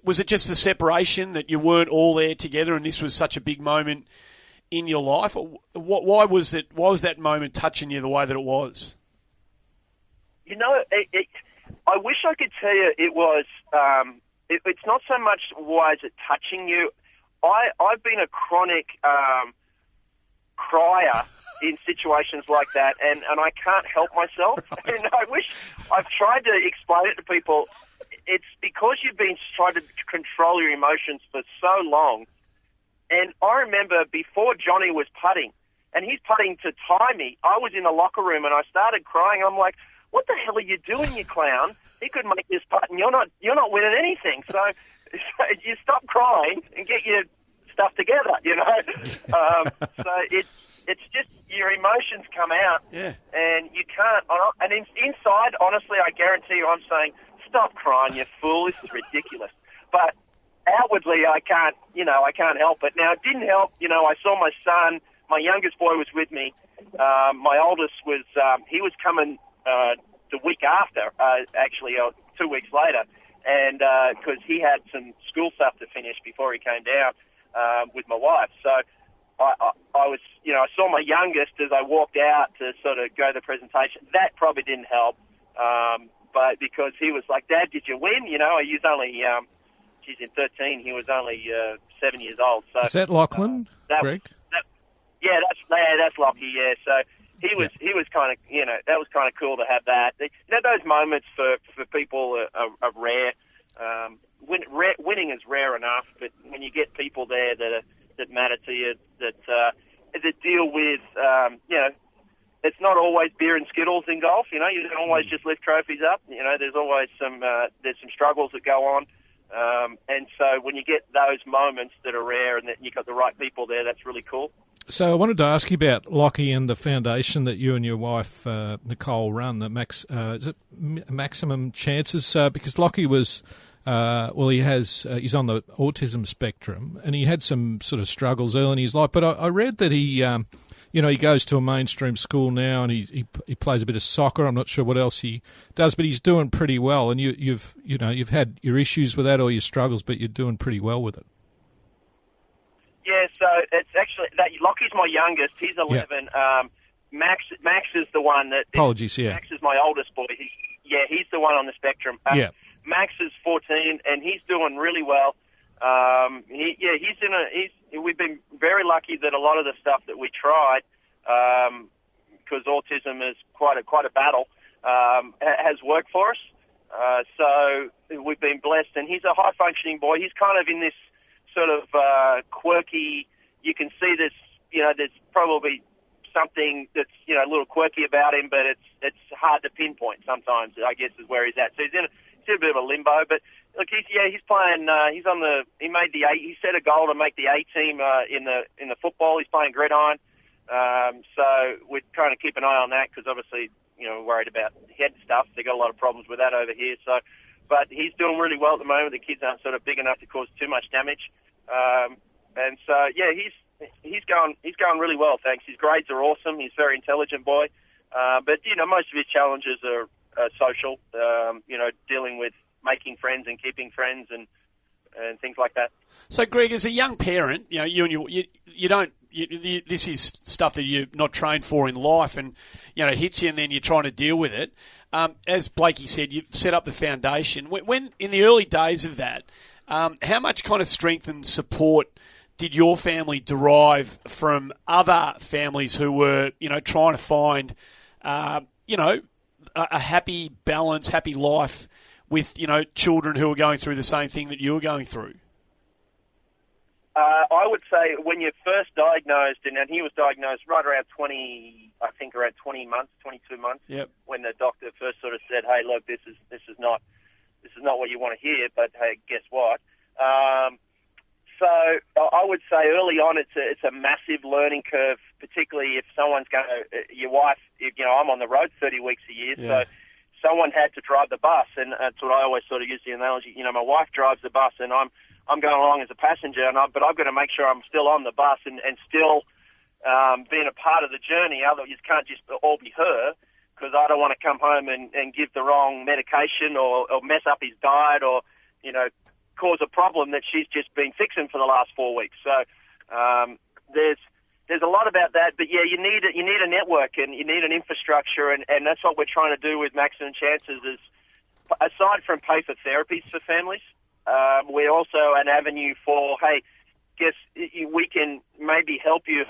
was it just the separation that you weren't all there together and this was such a big moment in your life? Why was that moment touching you the way that it was? I wish I could tell you it was. It's not so much why is it touching you. I've been a chronic crier in situations like that, and I can't help myself. And I wish I've tried to explain it to people. It's because you've been trying to control your emotions for so long. And I remember before Johnny was putting, and he's putting to tie me, I was in the locker room and I started crying. I'm like, what the hell are you doing, you clown? He could make this putt and you're not winning anything. So you stop crying and get your stuff together, So it's just your emotions come out, and you can't. And inside, honestly, I guarantee you, I'm saying, stop crying, you fool. This is ridiculous. But outwardly, I can't help it. Now, it didn't help. I saw my son. My youngest boy was with me. My oldest was. He was coming the week after, actually, 2 weeks later, and because he had some school stuff to finish before he came down with my wife. So I was, I saw my youngest as I walked out to sort of go to the presentation. That probably didn't help, but because he was like, "Dad, did you win?" He was only, she's in 13. He was only 7 years old. So is that Lachlan, Greg? That's Lockie. Yeah, so. He was kind of, that was kind of cool to have that. Those moments for people are rare. Winning is rare enough, but when you get people there that matter to you, that deal with, it's not always beer and Skittles in golf. You don't always just lift trophies up. There's always some struggles that go on. And so when you get those moments that are rare and that you've got the right people there, that's really cool. So I wanted to ask you about Lockie and the foundation that you and your wife Nicole run. The is it Maximum Chances? Because Lockie was, he's on the autism spectrum, and he had some sort of struggles early in his life. But I read that he, he goes to a mainstream school now, and he plays a bit of soccer. I'm not sure what else he does, but he's doing pretty well. And you've had your issues with that or your struggles, but you're doing pretty well with it. Yeah, so it's actually Lockie's my youngest. He's 11. Yeah. Max is the one that. Apologies, yeah. Max is my oldest boy. He's the one on the spectrum. Max is 14, and he's doing really well. We've been very lucky that a lot of the stuff that we tried, because autism is quite a battle, has worked for us. So we've been blessed, and he's a high functioning boy. He's kind of in this sort of quirky. You can see this. There's probably something that's a little quirky about him, but it's hard to pinpoint sometimes. I guess is where he's at. So he's in a bit of a limbo. But look, he's playing. He made the A. He set a goal to make the A team in the football. He's playing gridiron. So we're trying to keep an eye on that because obviously we're worried about head stuff. They got a lot of problems with that over here. So. But he's doing really well at the moment. The kids aren't sort of big enough to cause too much damage, and so he's going really well. Thanks. His grades are awesome. He's a very intelligent boy, but most of his challenges are social. Dealing with making friends and keeping friends and things like that. So, Greg, as a young parent, this is stuff that you're not trained for in life, and it hits you, and then you're trying to deal with it. As Blakey said, you've set up the foundation. When in the early days of that, how much kind of strength and support did your family derive from other families who were, trying to find, a happy balance, happy life with, children who are going through the same thing that you were going through? I would say when you're first diagnosed, and he was diagnosed right around 20 months, 22 months. Yep. When the doctor first sort of said, "Hey, look, this is not what you want to hear," but hey, guess what? So I would say early on, it's a massive learning curve, particularly if someone's going to your wife. I'm on the road 30 weeks a year, so someone had to drive the bus, and that's what I always sort of use the analogy. My wife drives the bus, and I'm going along as a passenger, but I've got to make sure I'm still on the bus and still being a part of the journey. Otherwise, it can't just all be her, because I don't want to come home and give the wrong medication or mess up his diet or, cause a problem that she's just been fixing for the last 4 weeks. So there's a lot about that, but yeah, you need a network and you need an infrastructure, and that's what we're trying to do with Maximum Chances. Is aside from pay for therapies for families, we're also an avenue for, hey, guess we can maybe help you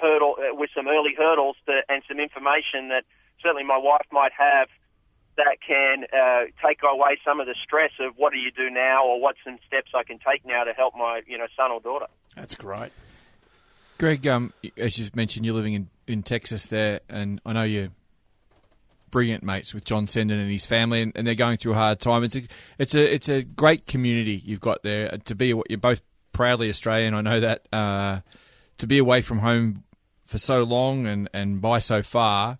with some early hurdles and some information that certainly my wife might have that can take away some of the stress of what do you do now, or what's some steps I can take now to help my son or daughter. That's great. Greg, as you mentioned, you're living in Texas there, and I know you're brilliant mates with John Senden and his family, and they're going through a hard time. It's a great community you've got there. You're both proudly Australian, I know that. To be away from home for so long and by so far,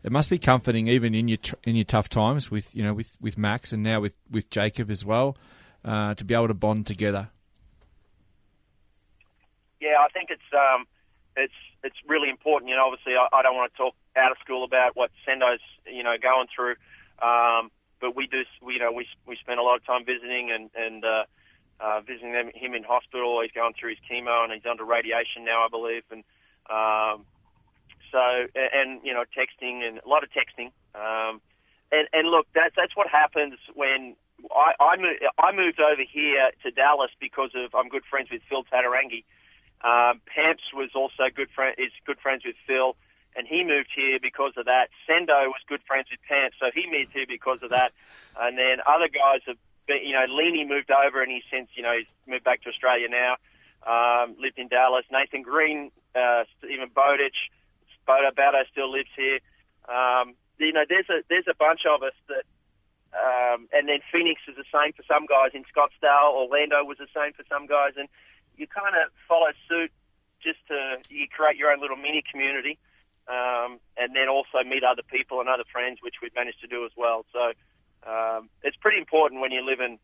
it must be comforting even in your tough times with Max and now with Jacob as well, to be able to bond together. Yeah, I think it's really important. Obviously, I don't want to talk out of school about what Sendo's going through, but we do. We spend a lot of time visiting and visiting him in hospital. He's going through his chemo and he's under radiation now, I believe, and texting and a lot of texting. And look, that's what happens when I moved over here to Dallas because I'm good friends with Phil Tatarangi. Pamps was also good friends with Phil, and he moved here because of that. Sendo was good friends with Pamps, so he moved here because of that. And then other guys have been, Leaney moved over, and he's since, he's moved back to Australia now, lived in Dallas. Nathan Green, Stephen Bowditch, Bodo still lives here. There's a bunch of us that, and then Phoenix is the same for some guys in Scottsdale. Orlando was the same for some guys, and you kind of follow suit you create your own little mini community, and then also meet other people and other friends, which we've managed to do as well. So it's pretty important when you live in,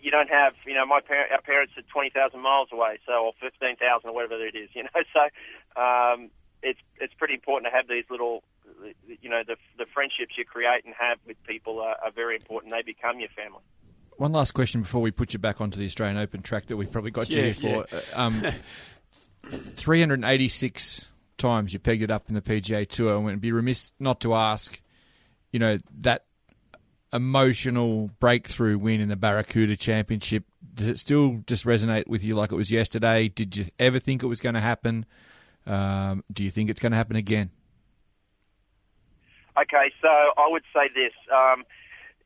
you don't have, our parents are 20,000 miles away, or 15,000 or whatever it is, so it's pretty important to have these little, the friendships you create and have with people are very important. They become your family. One last question before we put you back onto the Australian Open track that we've probably got you here for. 386 times you pegged it up in the PGA Tour, and it'd be remiss not to ask, that emotional breakthrough win in the Barracuda Championship, does it still just resonate with you like it was yesterday? Did you ever think it was going to happen? Do you think it's going to happen again? Okay, so I would say this.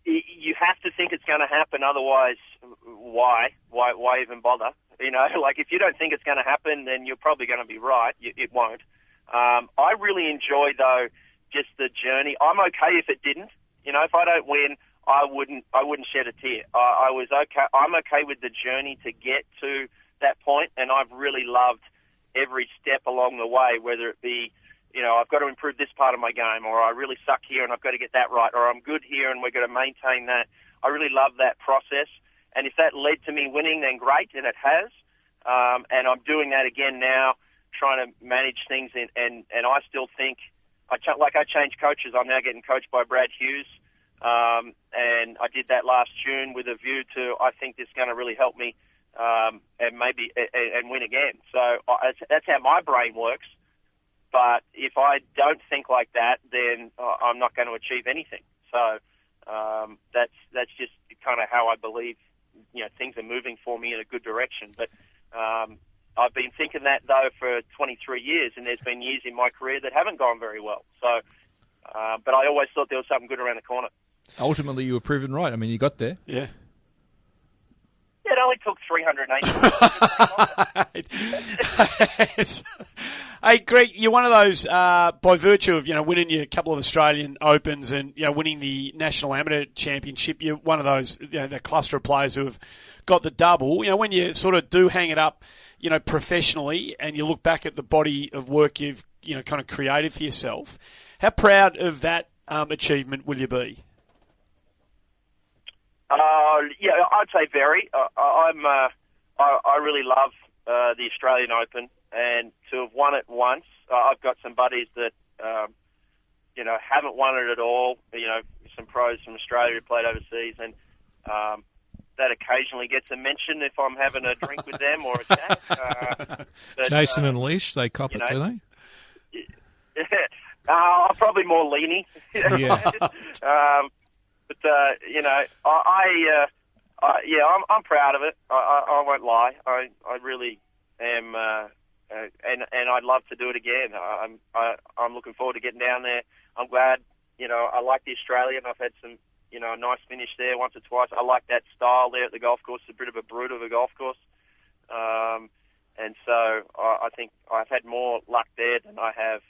You have to think it's going to happen, otherwise, why even bother? If you don't think it's going to happen, then you're probably going to be right. It won't. I really enjoy, though, just the journey. I'm okay if it didn't. If I don't win, I wouldn't shed a tear. I was okay. I'm okay with the journey to get to that point, and I've really loved every step along the way, whether it be, I've got to improve this part of my game, or I really suck here and I've got to get that right, or I'm good here and we're going to maintain that. I really love that process. And if that led to me winning, then great, and it has. And I'm doing that again now, trying to manage things. And I still think, I changed coaches. I'm now getting coached by Brad Hughes. And I did that last June with a view to, I think this is going to really help me and maybe and win again. So that's how my brain works. But if I don't think like that, then I'm not going to achieve anything. So that's just kind of how I believe, things are moving for me in a good direction. But I've been thinking that, though, for 23 years, and there's been years in my career that haven't gone very well. So, but I always thought there was something good around the corner. Ultimately, you were proven right. I mean, you got there. Yeah. It only took 380. Hey, Greg, you're one of those, by virtue of, winning a couple of Australian Opens and, winning the National Amateur Championship, you're one of those, the cluster of players who have got the double. When you sort of do hang it up, professionally, and you look back at the body of work you've, kind of created for yourself, how proud of that achievement will you be? Yeah, I'd say very. I really love the Australian Open, and to have won it once. I've got some buddies that haven't won it at all. Some pros from Australia who played overseas, and that occasionally gets a mention if I'm having a drink with them or a chat. But, Jason and Leash, they cop it, do they? I'm probably more leaning. Yeah. I'm proud of it. I won't lie. I really am, and I'd love to do it again. I'm looking forward to getting down there. I'm glad. I like the Australian. I've had some, a nice finish there once or twice. I like that style there at the golf course. It's a bit of a brute of a golf course. And so I think I've had more luck there than I have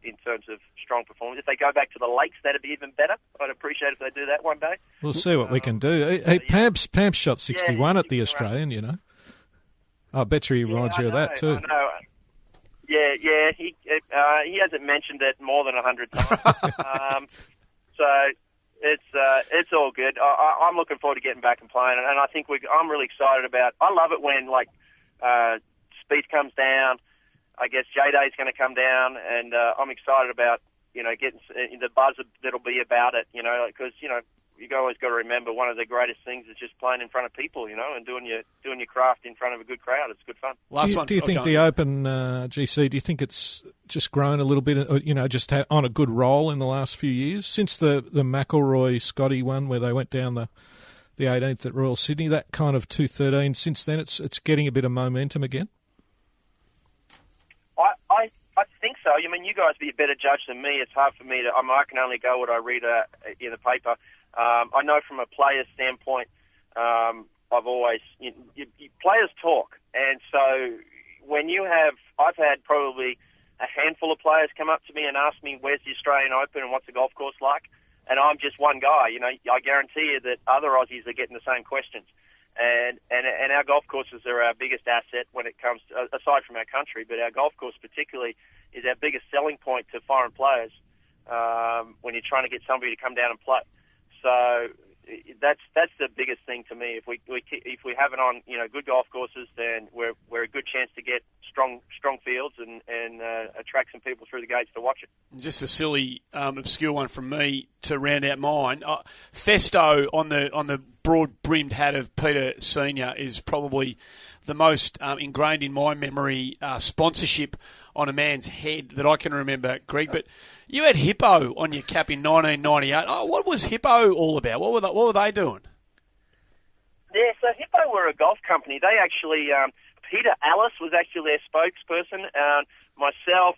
in terms of strong performance. If they go back to the lakes, that'd be even better. I'd appreciate if they do that one day. We'll see what we can do. Hey, Pamps shot 61 at the Australian, I bet you he rides you that too. I know. Yeah. He hasn't mentioned it more than 100 times. So it's all good. I'm looking forward to getting back and playing, and I think I'm really excited about. I love it when Speed comes down. I guess J-Day's going to come down, and I'm excited about getting the buzz that'll be about it. Because you always got to remember one of the greatest things is just playing in front of people, and doing your craft in front of a good crowd. It's good fun. Do you think the Open GC? Do you think it's just grown a little bit? Just on a good roll in the last few years since the McIlroy Scotty one where they went down the 18th at Royal Sydney. That kind of 213. Since then, it's getting a bit of momentum again. I think so. I mean, you guys be a better judge than me. It's hard for me to. I can only go what I read in the paper. I know from a player's standpoint, I've always players talk, and so when I've had probably a handful of players come up to me and ask me where's the Australian Open and what's the golf course like, and I'm just one guy. I guarantee you that other Aussies are getting the same questions. And our golf courses are our biggest asset when it comes to, aside from our country, but our golf course particularly is our biggest selling point to foreign players when you're trying to get somebody to come down and play. So that's the biggest thing to me. If we have it on good golf courses, then we're a good chance to get strong fields and attract some people through the gates to watch it. Just a silly obscure one from me to round out mine. Festo on the broad-brimmed hat of Peter Senior is probably the most ingrained in my memory sponsorship on a man's head that I can remember, Greg. But you had Hippo on your cap in 1998. Oh, what was Hippo all about? What were they doing? Yeah, so Hippo were a golf company. They actually, Peter Allis was actually their spokesperson. Myself,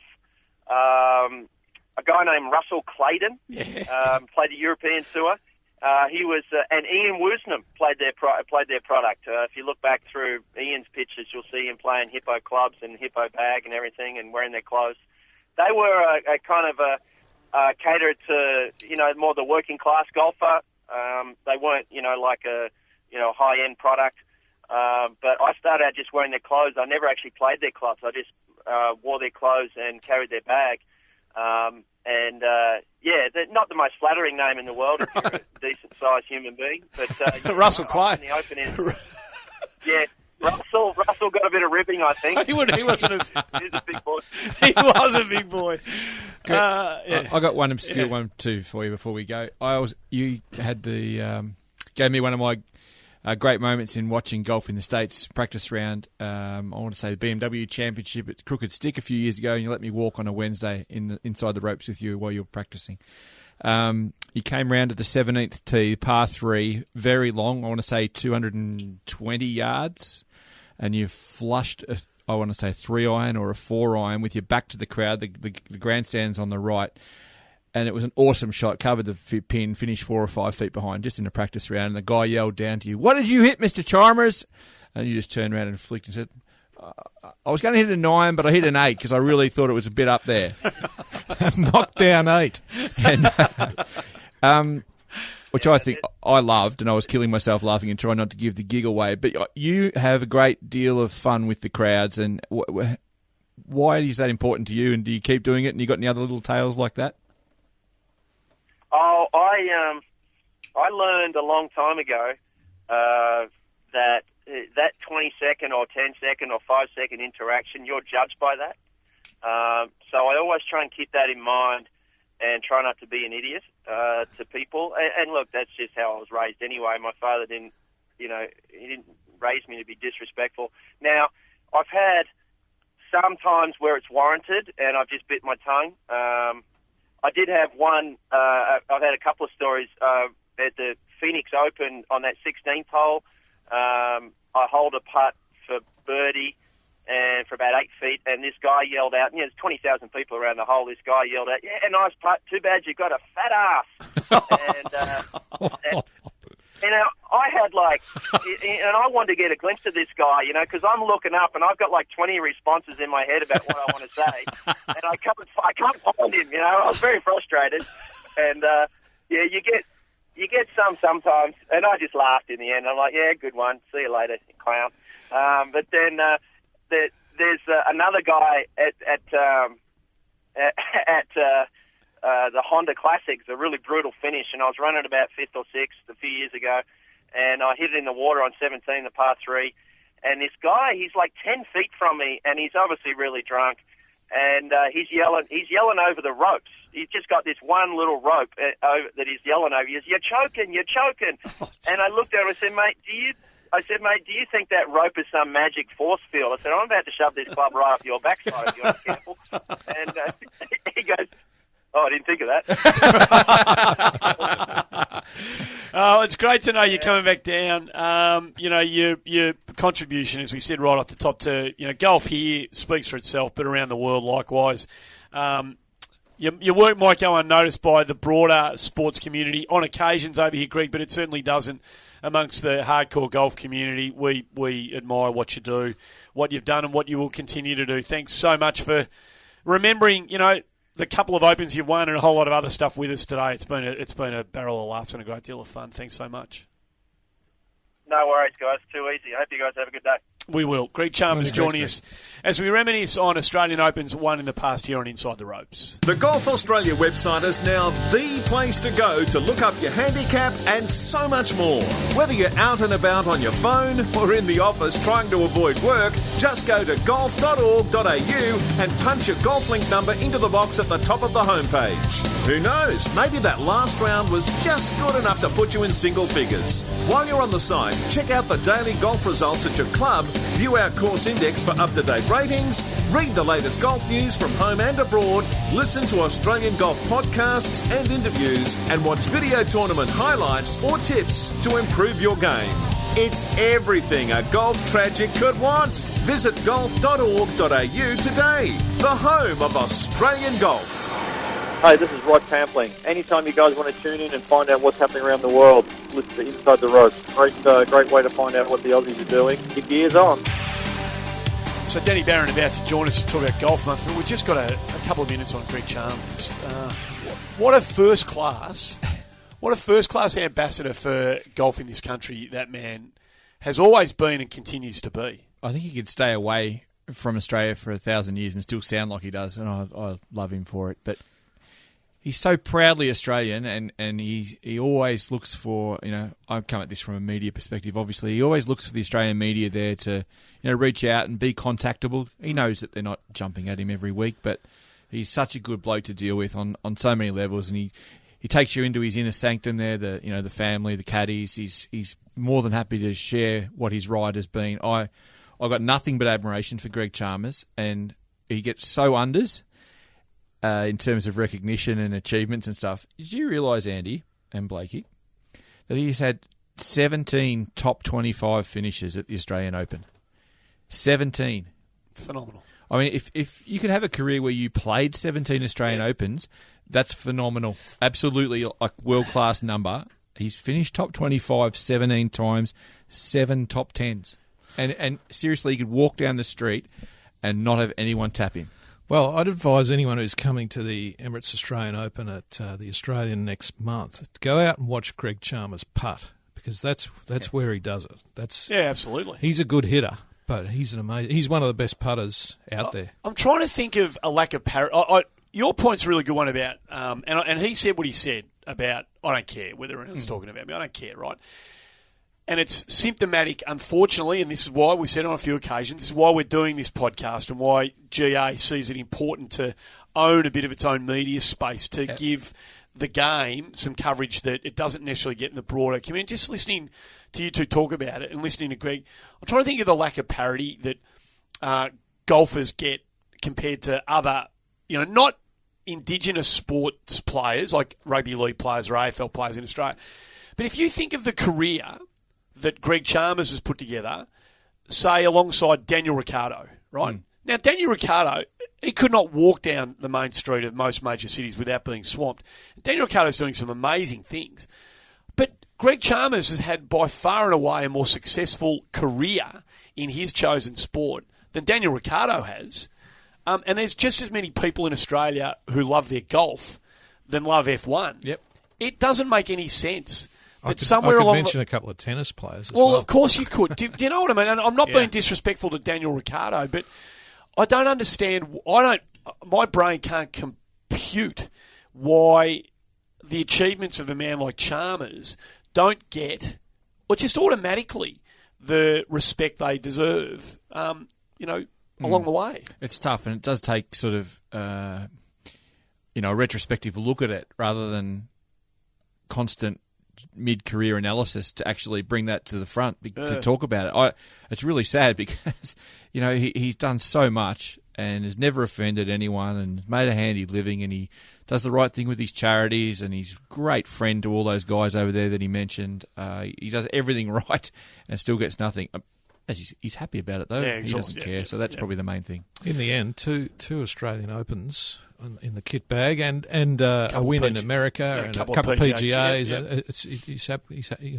a guy named Russell Clayton played the European Tour. He was, and Ian Woosnam played their product. If you look back through Ian's pictures, you'll see him playing Hippo clubs and Hippo bag and everything, and wearing their clothes. They were a kind of a catered to more the working class golfer. They weren't like a high end product. But I started out just wearing their clothes. I never actually played their clubs. I just wore their clothes and carried their bag. They're not the most flattering name in the world if you're a decent-sized human being. But Russell Clay. In the Open yeah, Russell got a bit of ribbing, I think. He wasn't as... He's a big boy. He was a big boy. I got one obscure one too for you before we go. You had gave me one of my great moments in watching golf in the States practice round. I want to say the BMW Championship at Crooked Stick a few years ago, and you let me walk on a Wednesday inside the ropes with you while you were practicing. You came round to the 17th tee, par 3, very long, I want to say 220 yards, and you flushed, I want to say, a 3-iron or a 4-iron with your back to the crowd, the grandstand's on the right, and it was an awesome shot, covered the pin, finished 4 or 5 feet behind, just in a practice round, and the guy yelled down to you, "What did you hit, Mr. Chalmers?" And you just turned around and flicked and said, "I was going to hit a 9, but I hit an 8 because I really thought it was a bit up there." Knocked down 8. And, which I think I loved, and I was killing myself laughing and trying not to give the gig away. But you have a great deal of fun with the crowds, and why is that important to you? And do you keep doing it? And you got any other little tales like that? Oh, I learned a long time ago that 20-second or 10-second or 5-second interaction, you're judged by that. So I always try and keep that in mind and try not to be an idiot to people. And look, that's just how I was raised anyway. My father didn't he didn't raise me to be disrespectful. Now, I've had some times where it's warranted, and I've just bit my tongue. I did have one. I've had a couple of stories at the Phoenix Open on that 16th hole. I hold a putt for birdie and for about 8 feet, and this guy yelled out, there's 20,000 people around the hole, this guy yelled out, "Yeah, nice putt, too bad you got a fat ass." and I had and I wanted to get a glimpse of this guy, because I'm looking up and I've got 20 responses in my head about what I want to say, and I can't find him, I was very frustrated, and you get some sometimes, and I just laughed in the end. I'm like, yeah, good one, see you later, you clown. But then there's another guy at the Honda Classics, a really brutal finish, and I was running about 5th or 6th a few years ago, and I hit it in the water on 17, the par 3, and this guy, he's 10 feet from me, and he's obviously really drunk, and he's yelling over the ropes. He's just got this one little rope that he's yelling over. He says, "You're choking, you're choking." And I looked at him and said, "Mate, do you think that rope is some magic force field?" I said, "I'm about to shove this club right up your backside if you're not careful." And he goes, "Oh, I didn't think of that." Oh, it's great to know you're coming back down. Your contribution, as we said right off the top, to golf here speaks for itself, but around the world likewise. Your work might go unnoticed by the broader sports community on occasions over here, Greg, but it certainly doesn't amongst the hardcore golf community. We admire what you do, what you've done, and what you will continue to do. Thanks so much for remembering, the couple of Opens you've won and a whole lot of other stuff with us today. It's been a barrel of laughs and a great deal of fun. Thanks so much. No worries, guys. Too easy. I hope you guys have a good day. We will. Greg Chalmers joining us as we reminisce on Australian Opens won in the past here on Inside the Ropes. The Golf Australia website is now the place to go to look up your handicap and so much more. Whether you're out and about on your phone or in the office trying to avoid work, just go to golf.org.au and punch your golf link number into the box at the top of the homepage. Who knows, maybe that last round was just good enough to put you in single figures. While you're on the site, check out the daily golf results at your club, view our course index for up-to-date ratings, read the latest golf news from home and abroad, listen to Australian golf podcasts and interviews, and watch video tournament highlights or tips to improve your game. It's everything a golf tragic could want. Visit golf.org.au today, the home of Australian golf. Hey, this is Rod Pampling. Anytime you guys want to tune in and find out what's happening around the world, listen to Inside the Ropes. Great way to find out what the Aussies are doing. Keep your ears on. So Danny Barron about to join us to talk about Golf Month, but we've just got a couple of minutes on Greg Chalmers. What a first class ambassador for golf in this country that man has always been and continues to be. I think he could stay away from Australia for 1,000 years and still sound like he does, and I love him for it. But he's so proudly Australian, and he always looks for, I come at this from a media perspective, obviously. He always looks for the Australian media there to, reach out and be contactable. He knows that they're not jumping at him every week, but he's such a good bloke to deal with on so many levels, and he takes you into his inner sanctum there, the family, the caddies. He's more than happy to share what his ride has been. I've got nothing but admiration for Greg Chalmers, and he gets so unders in terms of recognition and achievements and stuff. Did you realise, Andy and Blakey, that he's had 17 top 25 finishes at the Australian Open? 17. Phenomenal. I mean, if you could have a career where you played 17 Australian Opens, that's phenomenal. Absolutely a world-class number. He's finished top 25 17 times, 7 top 10s. And seriously, he could walk down the street and not have anyone tap him. Well, I'd advise anyone who's coming to the Emirates Australian Open at the Australian next month, go out and watch Greg Chalmers putt, because that's where he does it. Absolutely. He's a good hitter, but he's one of the best putters out there. I'm trying to think of a lack of your point's a really good one about, and he said what he said about, I don't care whether anyone's talking about me, I don't care, right? And it's symptomatic, unfortunately, and this is why we said on a few occasions, this is why we're doing this podcast and why GA sees it important to own a bit of its own media space to give the game some coverage that it doesn't necessarily get in the broader community. Just listening to you two talk about it and listening to Greg, I'm trying to think of the lack of parity that golfers get compared to other, not Indigenous sports players like rugby league players or AFL players in Australia. But if you think of the career that Greg Chalmers has put together, say alongside Daniel Ricciardo, right? Now, Daniel Ricciardo, he could not walk down the main street of most major cities without being swamped. Daniel Ricciardo's doing some amazing things. But Greg Chalmers has had by far and away a more successful career in his chosen sport than Daniel Ricciardo has. And there's just as many people in Australia who love their golf than love F1. Yep. It doesn't make any sense. I could mention a couple of tennis players as well. Of course you could. Do you know what I mean? And I'm not Yeah. being disrespectful to Daniel Ricciardo, but I don't understand. My brain can't compute why the achievements of a man like Chalmers don't get, or just automatically, the respect they deserve, along the way. It's tough, and it does take sort of, a retrospective look at it rather than constant mid-career analysis to actually bring that to the front to talk about it. It's really sad because, he's done so much and has never offended anyone and has made a handy living, and he does the right thing with his charities, and he's a great friend to all those guys over there that he mentioned. He does everything right and still gets nothing. He's happy about it, though. Yeah, he doesn't care, so that's probably the main thing. In the end, two Australian Opens in the kit bag, and a win in America, and a couple of PGAs.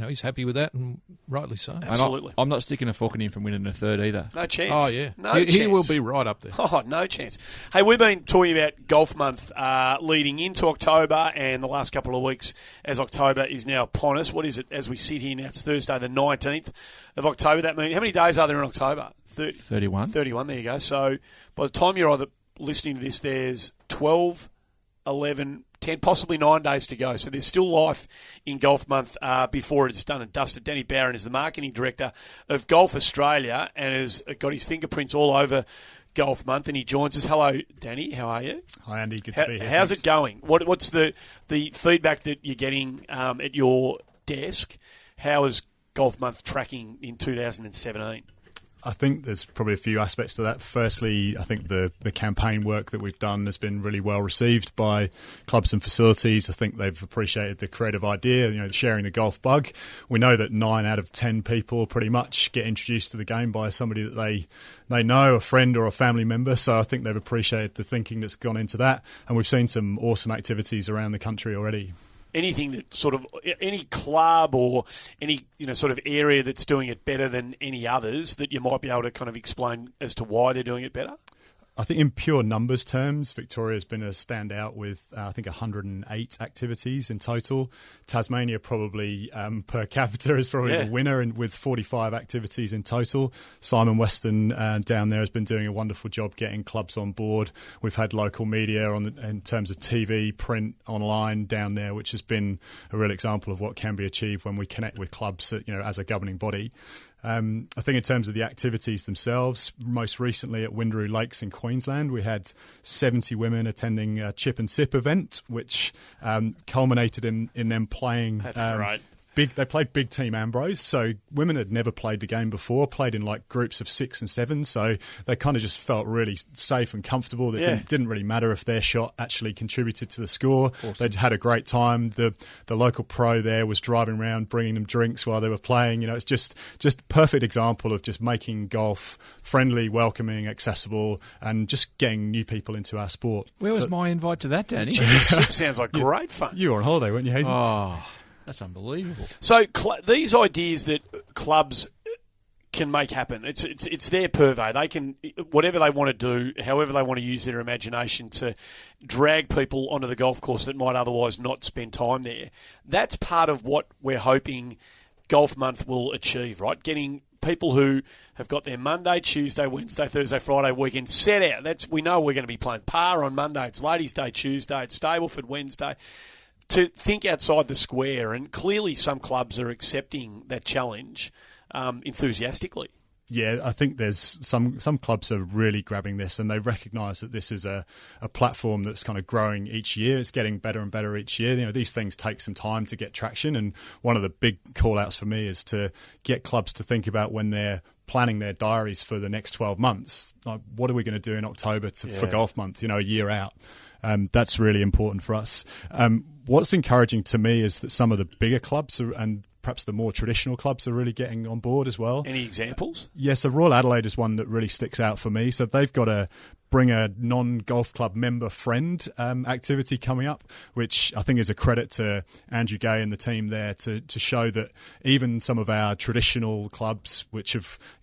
He's happy with that, and rightly so. Absolutely. I'm not sticking a fork in him from winning a third either. No chance. Oh yeah, no he chance. will be right up there. Oh, no chance. Hey, we've been talking about Golf Month leading into October, and the last couple of weeks as October is now upon us. What is it as we sit here now? It's Thursday, the 19th of October. That means how many days are there in October? 31. 31. There you go. So by the time you're either listening to this, there's 12, 11, 10, possibly 9 days to go. So there's still life in Golf Month before it's done and dusted. Danny Barron is the marketing director of Golf Australia and has got his fingerprints all over Golf Month, and he joins us. Hello, Danny. How are you? Hi, Andy. Good to be here. How's it going? What's the feedback that you're getting at your desk? How is Golf Month tracking in 2017? I think there's probably a few aspects to that. Firstly, I think the campaign work that we've done has been really well received by clubs and facilities. I think they've appreciated the creative idea, sharing the golf bug. We know that 9 out of 10 people pretty much get introduced to the game by somebody that they know, a friend or a family member. So I think they've appreciated the thinking that's gone into that. And we've seen some awesome activities around the country already. Anything that sort of any club or any sort of area that's doing it better than any others that you might be able to kind of explain as to why they're doing it better? I think in pure numbers terms, Victoria's been a standout with, 108 activities in total. Tasmania probably, per capita, is probably the winner with 45 activities in total. Simon Weston down there has been doing a wonderful job getting clubs on board. We've had local media in terms of TV, print, online down there, which has been a real example of what can be achieved when we connect with clubs, as a governing body. I think in terms of the activities themselves, most recently at Windaroo Lakes in Queensland, we had 70 women attending a chip and sip event, which culminated in them playing. That's great. They played Big Team Ambrose, so women had never played the game before, played in like groups of 6 and 7, so they kind of just felt really safe and comfortable. It didn't really matter if their shot actually contributed to the score. Awesome. They had a great time. The local pro there was driving around, bringing them drinks while they were playing. It's just a perfect example of just making golf friendly, welcoming, accessible, and just getting new people into our sport. Where was my invite to that, Danny? Sounds like great fun. You were on holiday, weren't you, Hazy? Oh, that's unbelievable. So these ideas that clubs can make happen, it's their purvey. They can, whatever they want to do, however they want to use their imagination to drag people onto the golf course that might otherwise not spend time there. That's part of what we're hoping Golf Month will achieve, right? Getting people who have got their Monday, Tuesday, Wednesday, Thursday, Friday weekend set out. We know we're going to be playing par on Monday. It's Ladies' Day Tuesday. It's Stableford Wednesday. To think outside the square, and clearly some clubs are accepting that challenge enthusiastically. Yeah, I think there's some clubs are really grabbing this, and they recognise that this is a platform that's kind of growing each year. It's getting better and better each year. You know, these things take some time to get traction, and one of the big call-outs for me is to get clubs to think about when they're planning their diaries for the next 12 months. Like, what are we going to do in October for Golf Month, a year out? That's really important for us. What's encouraging to me is that some of the bigger clubs and perhaps the more traditional clubs are really getting on board as well. Any examples? Yeah, so Royal Adelaide is one that really sticks out for me. So they've got a bring a non-golf club member friend activity coming up, which I think is a credit to Andrew Gay and the team there to show that even some of our traditional clubs, which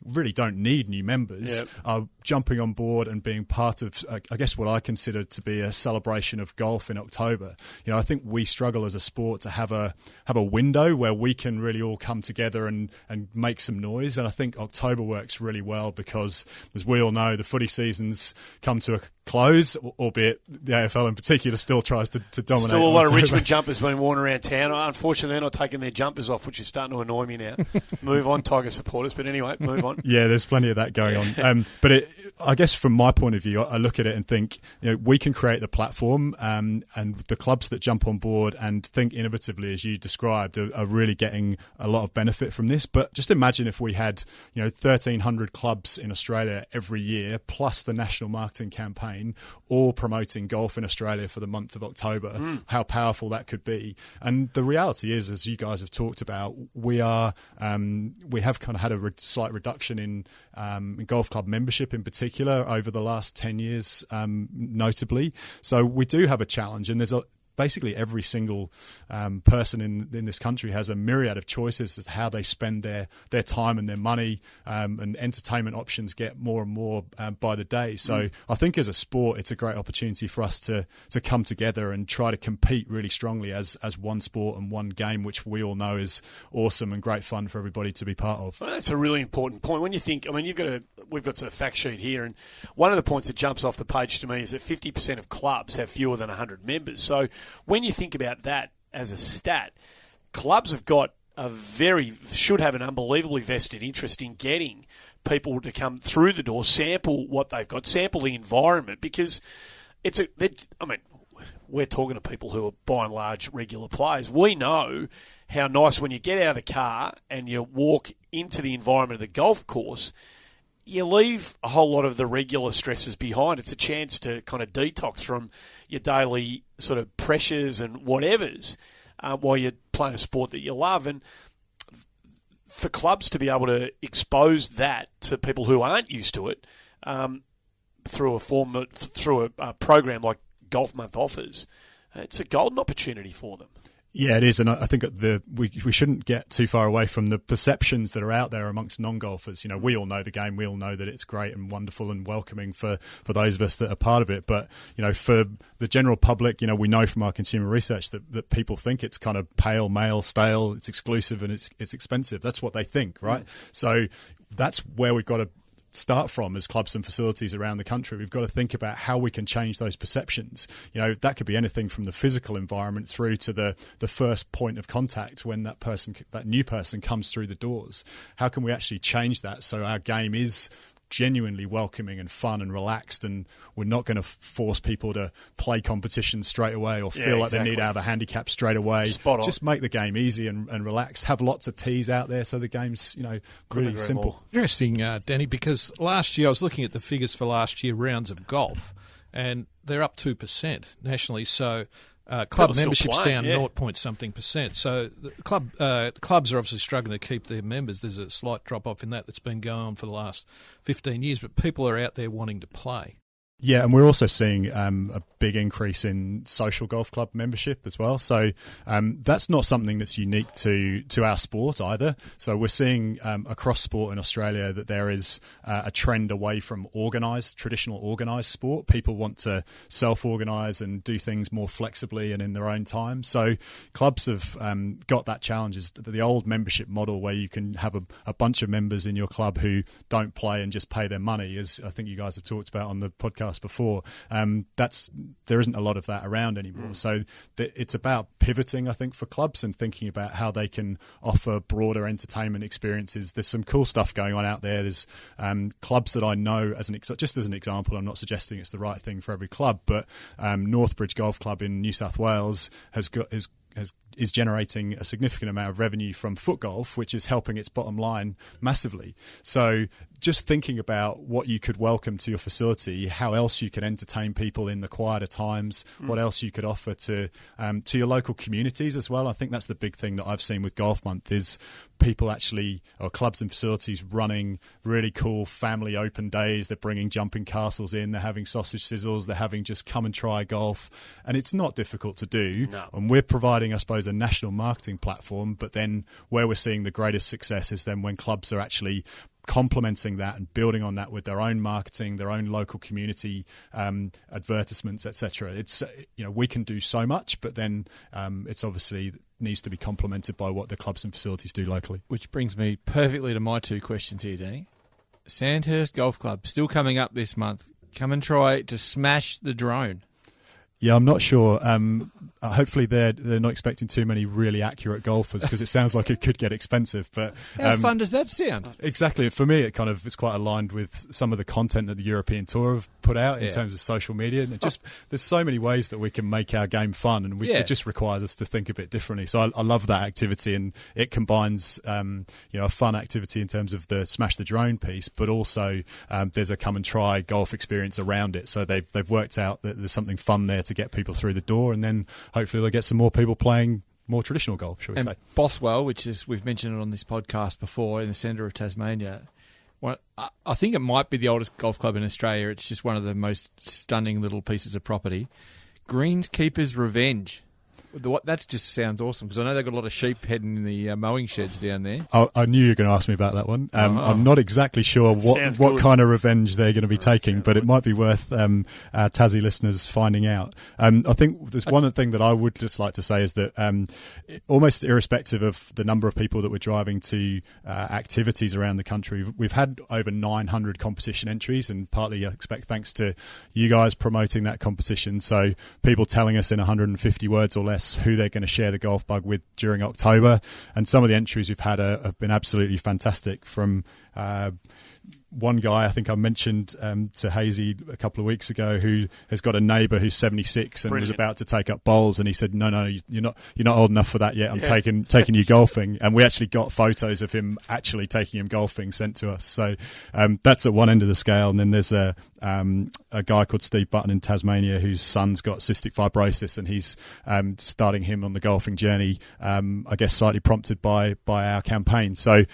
really don't need new members, are jumping on board and being part of, I guess, what I consider to be a celebration of golf in October. I think we struggle as a sport to have a window where we can really all come together and make some noise. And I think October works really well because, as we all know, the footy season's come to a close, albeit the AFL in particular still tries to dominate. Still a lot of Richmond jumpers being worn around town. Unfortunately, they're not taking their jumpers off, which is starting to annoy me now. Move on, Tiger supporters. But anyway, move on. Yeah, there's plenty of that going on. But I guess from my point of view, I look at it and think, we can create the platform, and the clubs that jump on board and think innovatively, as you described, are really getting a lot of benefit from this. But just imagine if we had 1,300 clubs in Australia every year, plus the national marketing campaign, all promoting golf in Australia for the month of October, how powerful that could be. And the reality is, as you guys have talked about, we have kind of had a slight reduction in golf club membership in particular over the last 10 years, notably. So we do have a challenge, and there's basically every single person in this country has a myriad of choices as to how they spend their time and their money, and entertainment options get more and more by the day. So I think as a sport, it's a great opportunity for us to come together and try to compete really strongly as one sport and one game, which we all know is awesome and great fun for everybody to be part of. Well, that's a really important point. When you think, we've got a fact sheet here, and one of the points that jumps off the page to me is that 50% of clubs have fewer than 100 members. So when you think about that as a stat, clubs have got should have an unbelievably vested interest in getting people to come through the door, sample what they've got, sample the environment, because we're talking to people who are by and large regular players. We know how nice when you get out of the car and you walk into the environment of the golf course, you leave a whole lot of the regular stresses behind. It's a chance to kind of detox from your daily sort of pressures and whatevers while you're playing a sport that you love. And for clubs to be able to expose that to people who aren't used to it through a program like Golf Month offers, it's a golden opportunity for them. Yeah, it is, and I think we shouldn't get too far away from the perceptions that are out there amongst non-golfers. We all know the game, we all know that it's great and wonderful and welcoming for those of us that are part of it. But for the general public, we know from our consumer research that people think it's kind of pale, male, stale, it's exclusive, and it's expensive. That's what they think, right? So that's where we've got to start from as clubs and facilities around the country. We've got to think about how we can change those perceptions. That could be anything from the physical environment through to the first point of contact when that new person comes through the doors. How can we actually change that so our game is genuinely welcoming and fun and relaxed, and we're not going to force people to play competitions straight away or feel like they need to have a handicap straight away. Just make the game easy and relax. Have lots of tees out there so the game's really simple. Interesting, Danny, because last year I was looking at the figures for last year rounds of golf, and they're up 2% nationally. So club membership's down 0.something%. So the clubs are obviously struggling to keep their members. There's a slight drop-off in that's been going on for the last 15 years, but people are out there wanting to play. Yeah, and we're also seeing a big increase in social golf club membership as well. So that's not something that's unique to our sport either. So we're seeing across sport in Australia that there is a trend away from traditional organised sport. People want to self-organise and do things more flexibly and in their own time. So clubs have got that challenge. Is the old membership model where you can have a bunch of members in your club who don't play and just pay their money, as I think you guys have talked about on the podcast podcast before. There isn't a lot of that around anymore. So it's about pivoting, I think, for clubs and thinking about how they can offer broader entertainment experiences. There's some cool stuff going on out there. There's clubs that I know, just as an example, I'm not suggesting it's the right thing for every club, but Northbridge Golf Club in New South Wales is generating a significant amount of revenue from foot golf, which is helping its bottom line massively. So just thinking about what you could welcome to your facility, how else you can entertain people in the quieter times, what else you could offer to your local communities as well. I think that's the big thing that I've seen with Golf Month is people or clubs and facilities running really cool family open days. They're bringing jumping castles in, they're having sausage sizzles, they're having just come and try golf. And it's not difficult to do. No. And we're providing, I suppose, a national marketing platform, but then where we're seeing the greatest success is then when clubs are actually complementing that and building on that with their own marketing, their own local community advertisements, etc. It's we can do so much, but then it's obviously needs to be complemented by what the clubs and facilities do locally. Which brings me perfectly to my two questions here, Danny. Sandhurst Golf Club still coming up this month. Come and try to smash the drone. Yeah, I'm not sure. Hopefully they're not expecting too many really accurate golfers because it sounds like it could get expensive. But how fun does that sound? Exactly. For me, it's quite aligned with some of the content that the European Tour have put out in terms of social media. And there's so many ways that we can make our game fun, and it just requires us to think a bit differently. So I love that activity, and it combines a fun activity in terms of the smash the drone piece, but also there's a come and try golf experience around it. So they've worked out that there's something fun there to get people through the door, and then hopefully they'll get some more people playing more traditional golf, shall we say. Bothwell, which is, we've mentioned it on this podcast before, in the centre of Tasmania, I think it might be the oldest golf club in Australia. It's just one of the most stunning little pieces of property. Greenskeeper's Revenge. That just sounds awesome, because I know they've got a lot of sheep heading in the mowing sheds down there. I knew you were going to ask me about that one. I'm not exactly sure what kind of revenge they're going to be taking, but it might be worth Tassie listeners finding out. I think there's one thing that I would just like to say is that almost irrespective of the number of people that we're driving to activities around the country, we've had over 900 competition entries, and partly I expect thanks to you guys promoting that competition. So people telling us in 150 words or less who they're going to share the golf bug with during October, and some of the entries we've had have been absolutely fantastic. From one guy I think I mentioned to Hazy a couple of weeks ago, who has got a neighbour who's 76 and was about to take up bowls, and he said, no, you're not old enough for that yet. I'm taking you golfing, and we actually got photos of him actually taking him golfing sent to us. So that's at one end of the scale, and then there's a guy called Steve Button in Tasmania whose son's got cystic fibrosis, and he's starting him on the golfing journey. I guess slightly prompted by our campaign. So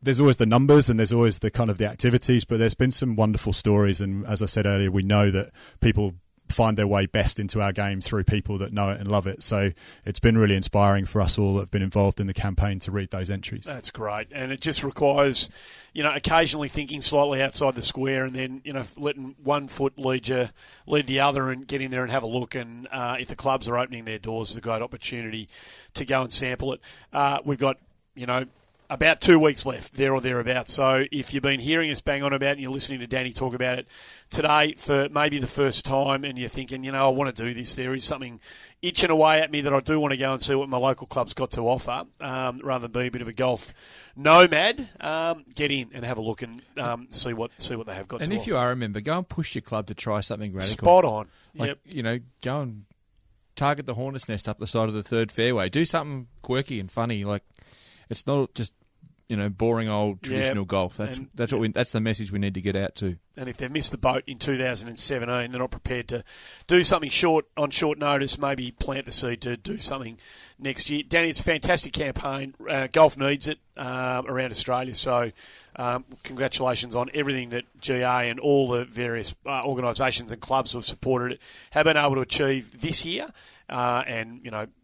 there's always the numbers and there's always the kind of the activities, but there's been some wonderful stories. And as I said earlier, we know that people find their way best into our game through people that know it and love it. So it's been really inspiring for us all that have been involved in the campaign to read those entries. That's great. And it just requires, occasionally thinking slightly outside the square, and then, letting one foot lead the other and get in there and have a look. And if the clubs are opening their doors, it's a great opportunity to go and sample it. We've got, about 2 weeks left, there or thereabouts. So if you've been hearing us bang on about it and you're listening to Danny talk about it today for maybe the first time, and you're thinking, I want to do this, there is something itching away at me that I do want to go and see what my local club's got to offer, rather than be a bit of a golf nomad, get in and have a look and see what they have got to offer. And if you are a member, go and push your club to try something radical. Spot on. Go and target the hornet's nest up the side of the third fairway. Do something quirky and funny. It's not just boring old traditional golf. That's the message we need to get out to. And if they've missed the boat in 2017, they're not prepared to do something on short notice, maybe plant the seed to do something next year. Danny, it's a fantastic campaign. Golf needs it around Australia. So congratulations on everything that GA and all the various organisations and clubs who have supported it have been able to achieve this year. And,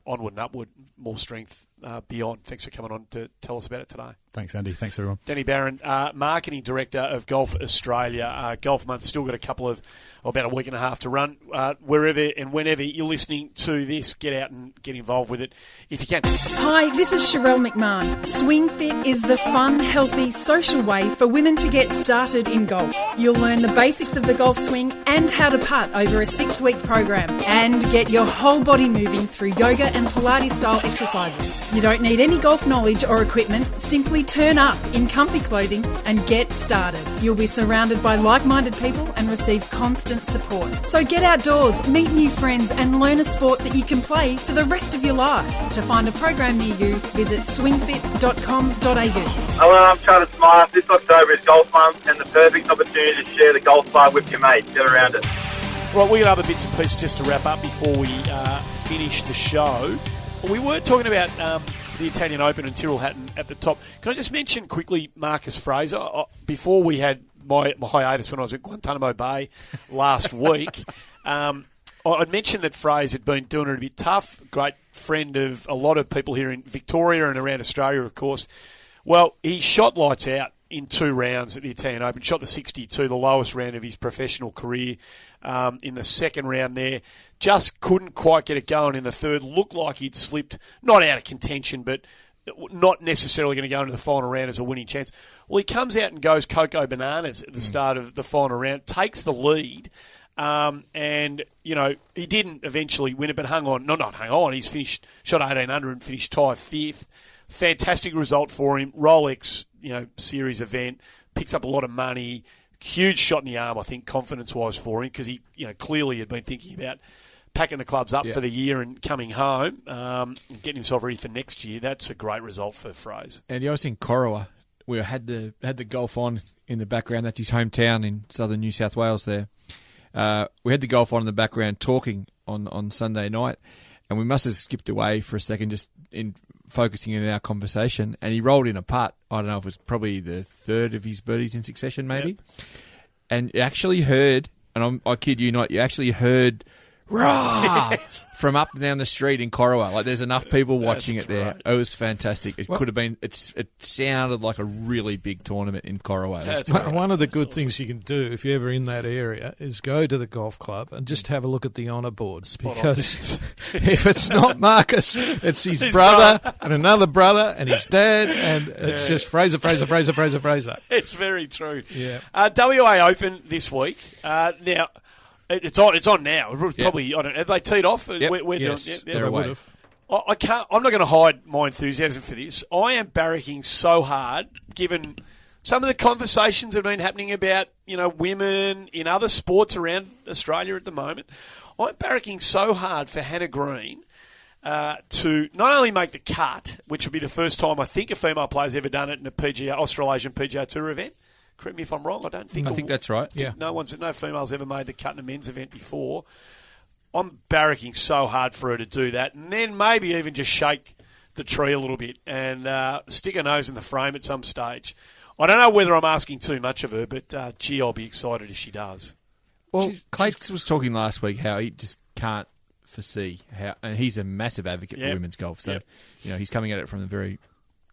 onward and upward, more strength beyond. Thanks for coming on to tell us about it today. Thanks, Andy. Thanks, everyone. Danny Barron, Marketing Director of Golf Australia. Golf Month, still got about a week and a half to run. Wherever and whenever you're listening to this, get out and get involved with it if you can. Hi, this is Sherelle McMahon. Swing Fit is the fun, healthy, social way for women to get started in golf. You'll learn the basics of the golf swing and how to putt over a 6-week program, and get your whole body moving through yoga and Pilates-style exercises. You don't need any golf knowledge or equipment. Simply turn up in comfy clothing and get started. You'll be surrounded by like-minded people and receive constant support. So get outdoors, meet new friends and learn a sport that you can play for the rest of your life. To find a program near you, visit swingfit.com.au. Hello, I'm Travis Smythe. This October is Golf Month and the perfect opportunity to share the golf club with your mates. Get around it. Right, we've got other bits and pieces just to wrap up before we finish the show. We were talking about the Italian Open and Tyrrell Hatton at the top. Can I just mention quickly Marcus Fraser? Before we had my hiatus when I was at Guantanamo Bay last week, I'd mentioned that Fraser had been doing it a bit tough. Great friend of a lot of people here in Victoria and around Australia, of course. Well, he shot lights out in 2 rounds at the Italian Open. Shot the 62, the lowest round of his professional career in the second round there. Just couldn't quite get it going in the third. Looked like he'd slipped, not out of contention, but not necessarily going to go into the final round as a winning chance. Well, he comes out and goes Coco Bananas at the start of the final round, takes the lead, and, he didn't eventually win it, but hung on. Not hung on. He's shot 18 under and finished tied 5th. Fantastic result for him. Rolex, series event, picks up a lot of money. Huge shot in the arm, I think, confidence-wise for him, because he, clearly had been thinking about packing the clubs up for the year and coming home, and getting himself ready for next year. That's a great result for Fraser. And I was in Corowa. We had the golf on in the background. That's his hometown in southern New South Wales there. We had the golf on in the background talking on Sunday night, and we must have skipped away for a second just in focusing in our conversation, and he rolled in a putt. I don't know if it was probably the 3rd of his birdies in succession, maybe. Yep. And you actually heard, and I kid you not, you actually heard rah from up and down the street in Corowa. Like, there's enough people watching it there. It was fantastic. It could have been. It sounded like a really big tournament in Corowa. One of the good things you can do if you're ever in that area is go to the golf club and just have a look at the honour boards, because if it's not Marcus, it's his brother and another brother and his dad, and it's just Fraser. It's very true. Yeah. WA Open this week. Now. It's on now. Probably, I don't know. Have they teed off? Yep. We're yes, doing. they're away. I can't. I'm not going to hide my enthusiasm for this. I am barracking so hard, given some of the conversations that have been happening about women in other sports around Australia at the moment. I'm barracking so hard for Hannah Green to not only make the cut, which would be the first time I think a female player's ever done it in a Australasian PGA Tour event. Correct me if I'm wrong. I think that's right. Yeah. No female's ever made the cut in a men's event before. I'm barracking so hard for her to do that, and then maybe even just shake the tree a little bit and stick her nose in the frame at some stage. I don't know whether I'm asking too much of her, but gee, I'll be excited if she does. Well, Clates was talking last week how he just can't foresee how, and he's a massive advocate for women's golf. So he's coming at it from a very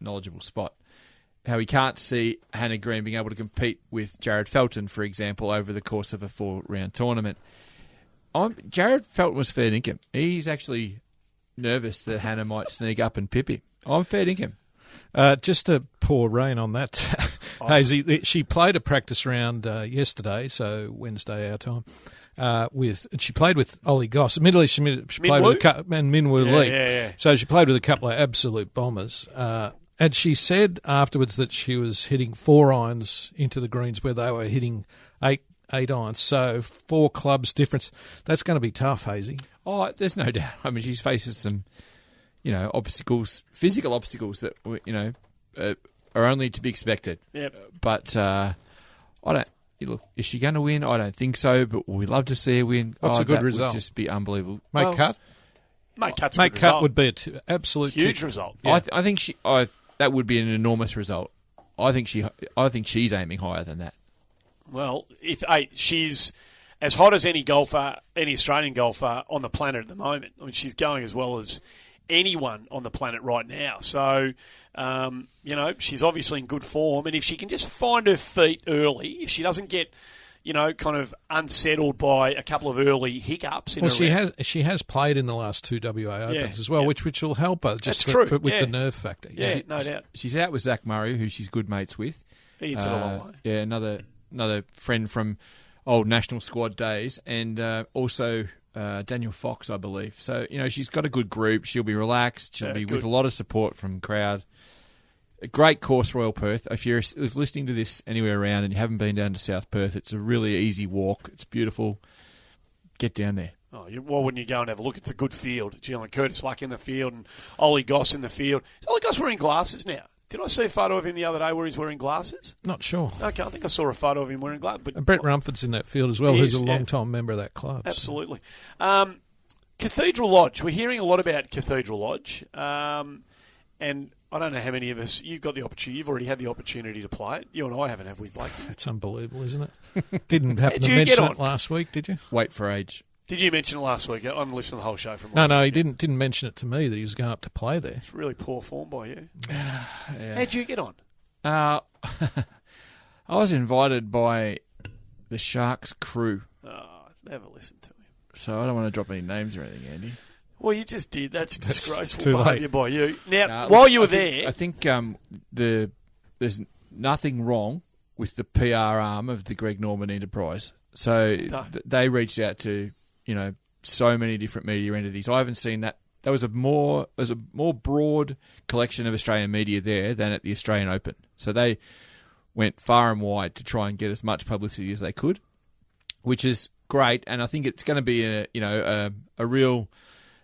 knowledgeable spot. How he can't see Hannah Green being able to compete with Jared Felton, for example, over the course of a 4-round tournament. Jared Felton was fair dinkum. He's actually nervous that Hannah might sneak up and pip him. I'm fair dinkum. Just to pour rain on that, Hazy, she played a practice round yesterday, so Wednesday our time. She played with Ollie Goss. Admittedly, she played with Minwoo Lee. Yeah. So she played with a couple of absolute bombers. And she said afterwards that she was hitting 4 irons into the greens where they were hitting 8 irons. So 4 clubs difference. That's going to be tough, Hazy. Oh, there's no doubt. I mean, she's faces some, obstacles, physical obstacles that are only to be expected. Yep. But I don't. Look, is she going to win? I don't think so. But we'd love to see her win. What's a good that result? Would just be unbelievable. Make cut. Make cut's Make cut would be an absolute huge result. Yeah. I think that would be an enormous result. I think she's aiming higher than that. Well, she's as hot as any Australian golfer on the planet at the moment. I mean, she's going as well as anyone on the planet right now. So, she's obviously in good form. And if she can just find her feet early, if she doesn't get, kind of unsettled by a couple of early hiccups. She has played in the last 2 WA Opens as well, which will help her just with the nerve factor. Yeah, no doubt. She's out with Zach Murray, who she's good mates with. He hits it a long way. Yeah, another friend from old national squad days, and also Daniel Fox, I believe. So, she's got a good group. She'll be relaxed. She'll be with a lot of support from crowd. A great course, Royal Perth. If you're listening to this anywhere around and you haven't been down to South Perth, it's a really easy walk. It's beautiful. Get down there. Oh, why wouldn't you go and have a look? It's a good field. Curtis Luck in the field and Ollie Goss in the field. Is Ollie Goss wearing glasses now? Did I see a photo of him the other day where he's wearing glasses? Not sure. Okay, I think I saw a photo of him wearing glasses. And Brett Rumford's in that field as well, who's a long-time member of that club. Absolutely. So. Cathedral Lodge. We're hearing a lot about Cathedral Lodge. And I don't know how many of us, you've got the opportunity, you've already had the opportunity to play it. You and I haven't, have we, Blake? It's unbelievable, isn't it? Didn't happen to mention it last week, did you? Wait for age. Did you mention it last week? I'm listening to the whole show from last week. No, he didn't mention it to me that he was going up to play there. It's really poor form by you. How'd you get on? I was invited by the Sharks crew. Oh, never listened to him. So I don't want to drop any names or anything, Andy. Well, you just did. That's disgraceful too behaviour late. by you. Now, while you were there... I think there's nothing wrong with the PR arm of the Greg Norman enterprise. So they reached out to, so many different media entities. I haven't seen that. There was a more broad collection of Australian media there than at the Australian Open. So they went far and wide to try and get as much publicity as they could, which is great. And I think it's going to be a real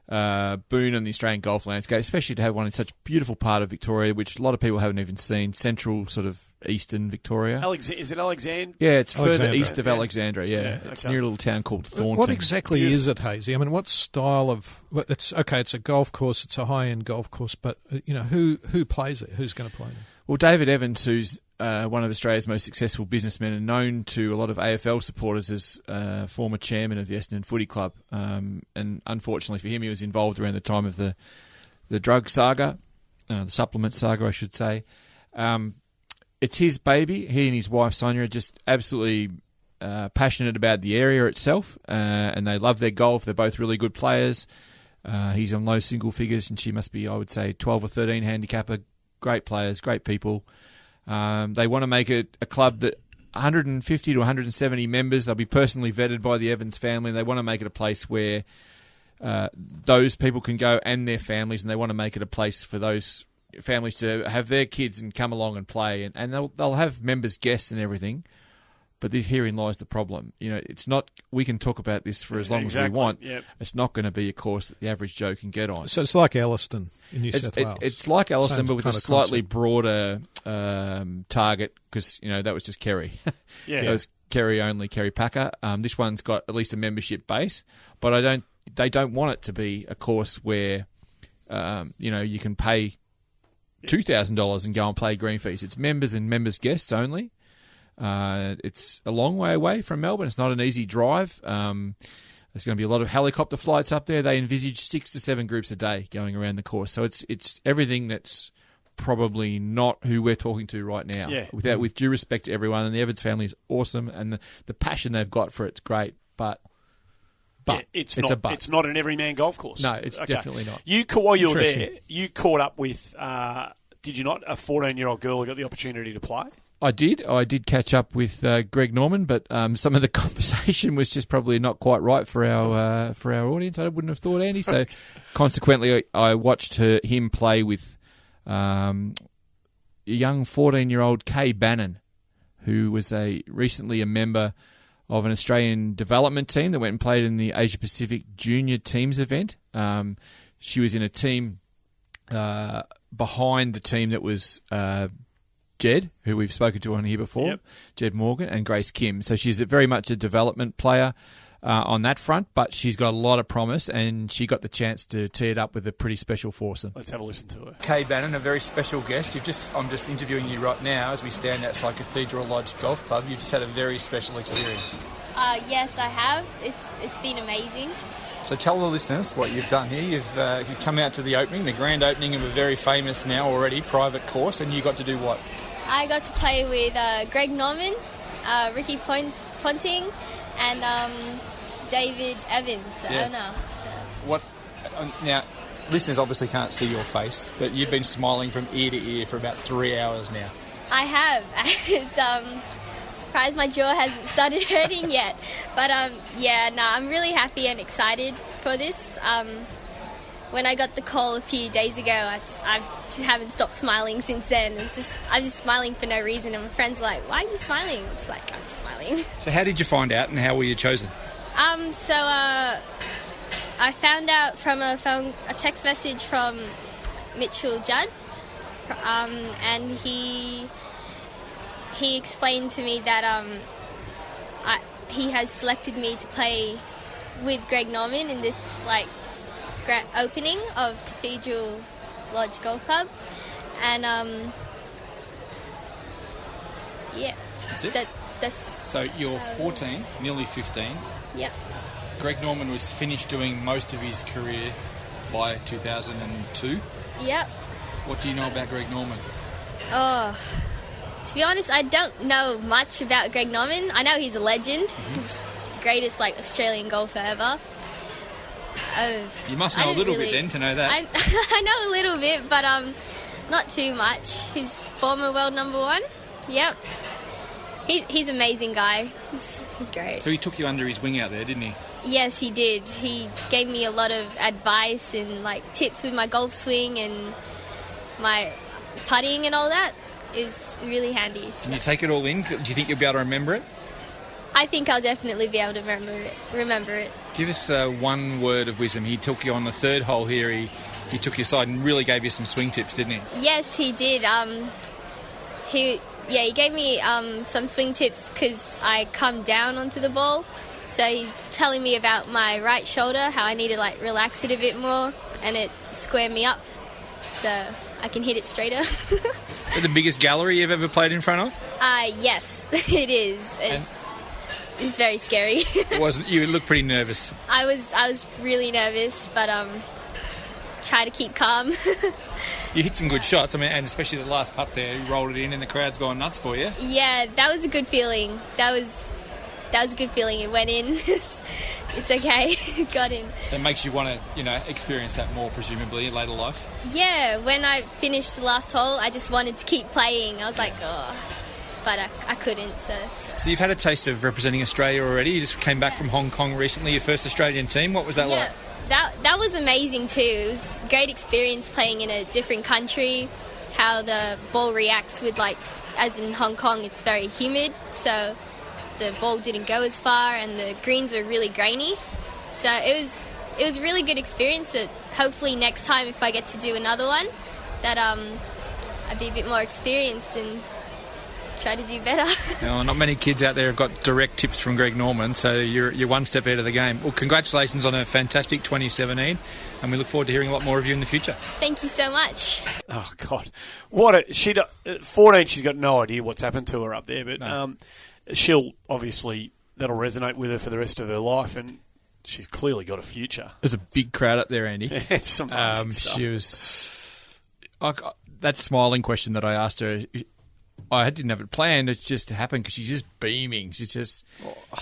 boon on the Australian golf landscape, especially to have one in such a beautiful part of Victoria, which a lot of people haven't even seen, central sort of eastern Victoria. Is it Alexandria? Yeah, it's further east of Alexandria, yeah. It's near a little town called Thornton. What exactly is it, Hazy? I mean, what style of... It's a golf course, it's a high-end golf course, but, who plays it? Who's going to play it? Well, David Evans, who's one of Australia's most successful businessmen and known to a lot of AFL supporters as former chairman of the Essendon Footy Club. And unfortunately for him, he was involved around the time of the drug saga, the supplement saga, I should say. It's his baby. He and his wife, Sonia, are just absolutely passionate about the area itself, and they love their golf. They're both really good players. He's on low single figures, and she must be, I would say, 12 or 13 handicapper. Great players, great people. They want to make it a club that 150 to 170 members. They'll be personally vetted by the Evans family. They want to make it a place where those people can go and their families, and they want to make it a place for those families to have their kids and come along and play. And they'll have members, guests and everything. But herein lies the problem. It's not. We can talk about this for as long as we want. Yep. It's not going to be a course that the average Joe can get on. So it's like Elliston in New South Wales. It's like Elliston, but with a slightly broader target, because that was just Kerry. Yeah, that was Kerry only, Kerry Packer. This one's got at least a membership base, but they don't want it to be a course where you can pay $2,000 and go and play green fees. It's members and members guests only. It's a long way away from Melbourne. It's not an easy drive. There's going to be a lot of helicopter flights up there. They envisage 6 to 7 groups a day going around the course. So it's everything that's probably not who we're talking to right now. Yeah. With due respect to everyone, and the Evans family is awesome, and the passion they've got for it's great. But it's not an everyman golf course. No, it's definitely not. While you were there, you caught up with, did you not, a 14-year-old girl who got the opportunity to play? I did catch up with Greg Norman, but some of the conversation was just probably not quite right for our audience. I wouldn't have thought, Andy. So consequently, I watched him play with a young 14-year-old Kay Bannon, who was recently a member of an Australian development team that went and played in the Asia Pacific Junior Teams event. She was in a team behind the team that was Jed, who we've spoken to on here before, yep. Jed Morgan, and Grace Kim. So she's very much a development player on that front, but she's got a lot of promise, and she got the chance to tee it up with a pretty special foursome. Let's have a listen to her. Kay Bannon, a very special guest. I'm just interviewing you right now as we stand outside Cathedral Lodge Golf Club. You've just had a very special experience. Yes, I have. It's been amazing. So tell the listeners what you've done here. You've come out to the opening, the grand opening of a very famous now already private course, and you got to do what? I got to play with Greg Norman, Ricky Ponting, and David Evans, the owner. So. Now, listeners obviously can't see your face, but you've been smiling from ear to ear for about 3 hours now. I have. It's surprised my jaw hasn't started hurting yet. But I'm really happy and excited for this. When I got the call a few days ago, I just haven't stopped smiling since then. I'm just smiling for no reason, and my friends are like, "Why are you smiling?" I'm just like, "I'm just smiling." So how did you find out, and how were you chosen? I found out from a text message from Mitchell Judd, and he explained to me that he has selected me to play with Greg Norman in this grand opening of Cathedral Lodge Golf Club, and that's it. So you're 14, nearly 15. Yep. Greg Norman was finished doing most of his career by 2002. Yep. What do you know about Greg Norman? Oh, to be honest, I don't know much about Greg Norman. I know he's a legend. Mm-hmm. He's the greatest Australian golfer ever. You must know a little bit then to know that. I know a little bit, but not too much. He's former world number one. Yep. He's an amazing guy. He's great. So he took you under his wing out there, didn't he? Yes, he did. He gave me a lot of advice and tips with my golf swing and my putting and all that. It was really handy. Can you take it all in? Do you think you'll be able to remember it? I think I'll definitely be able to remember it. Give us one word of wisdom. He took you on the third hole here. He took you aside and really gave you some swing tips, didn't he? Yes, he did. He gave me some swing tips because I come down onto the ball. So he's telling me about my right shoulder, how I need to relax it a bit more and it square me up so I can hit it straighter. The biggest gallery you've ever played in front of? Yes, it is. It's very scary. It wasn't. You look pretty nervous. I was really nervous, but try to keep calm. You hit some good shots. I mean, and especially the last putt there, you rolled it in, and the crowd's gone nuts for you. Yeah, that was a good feeling. That was a good feeling. It went in. It's okay. It got in. It makes you want to, experience that more, presumably, in later life. Yeah, when I finished the last hole, I just wanted to keep playing. I was like, oh, but I couldn't. So you've had a taste of representing Australia already. You just came back from Hong Kong recently, your first Australian team. What was that like? That was amazing too. It was a great experience playing in a different country, how the ball reacts with, as in Hong Kong, it's very humid, so the ball didn't go as far and the greens were really grainy. So it was a really good experience that hopefully next time if I get to do another one that I'd be a bit more experienced and try to do better. Not many kids out there have got direct tips from Greg Norman, so you're one step ahead of the game. Well, congratulations on a fantastic 2017, and we look forward to hearing a lot more of you in the future. Thank you so much. Oh, God. 14, she's got no idea what's happened to her up there, but she'll obviously, that'll resonate with her for the rest of her life, and she's clearly got a future. There's a big crowd up there, Andy. It's some amazing stuff. She was... that smiling question that I asked her... I didn't have it planned. It's just happened because she's just beaming. She's just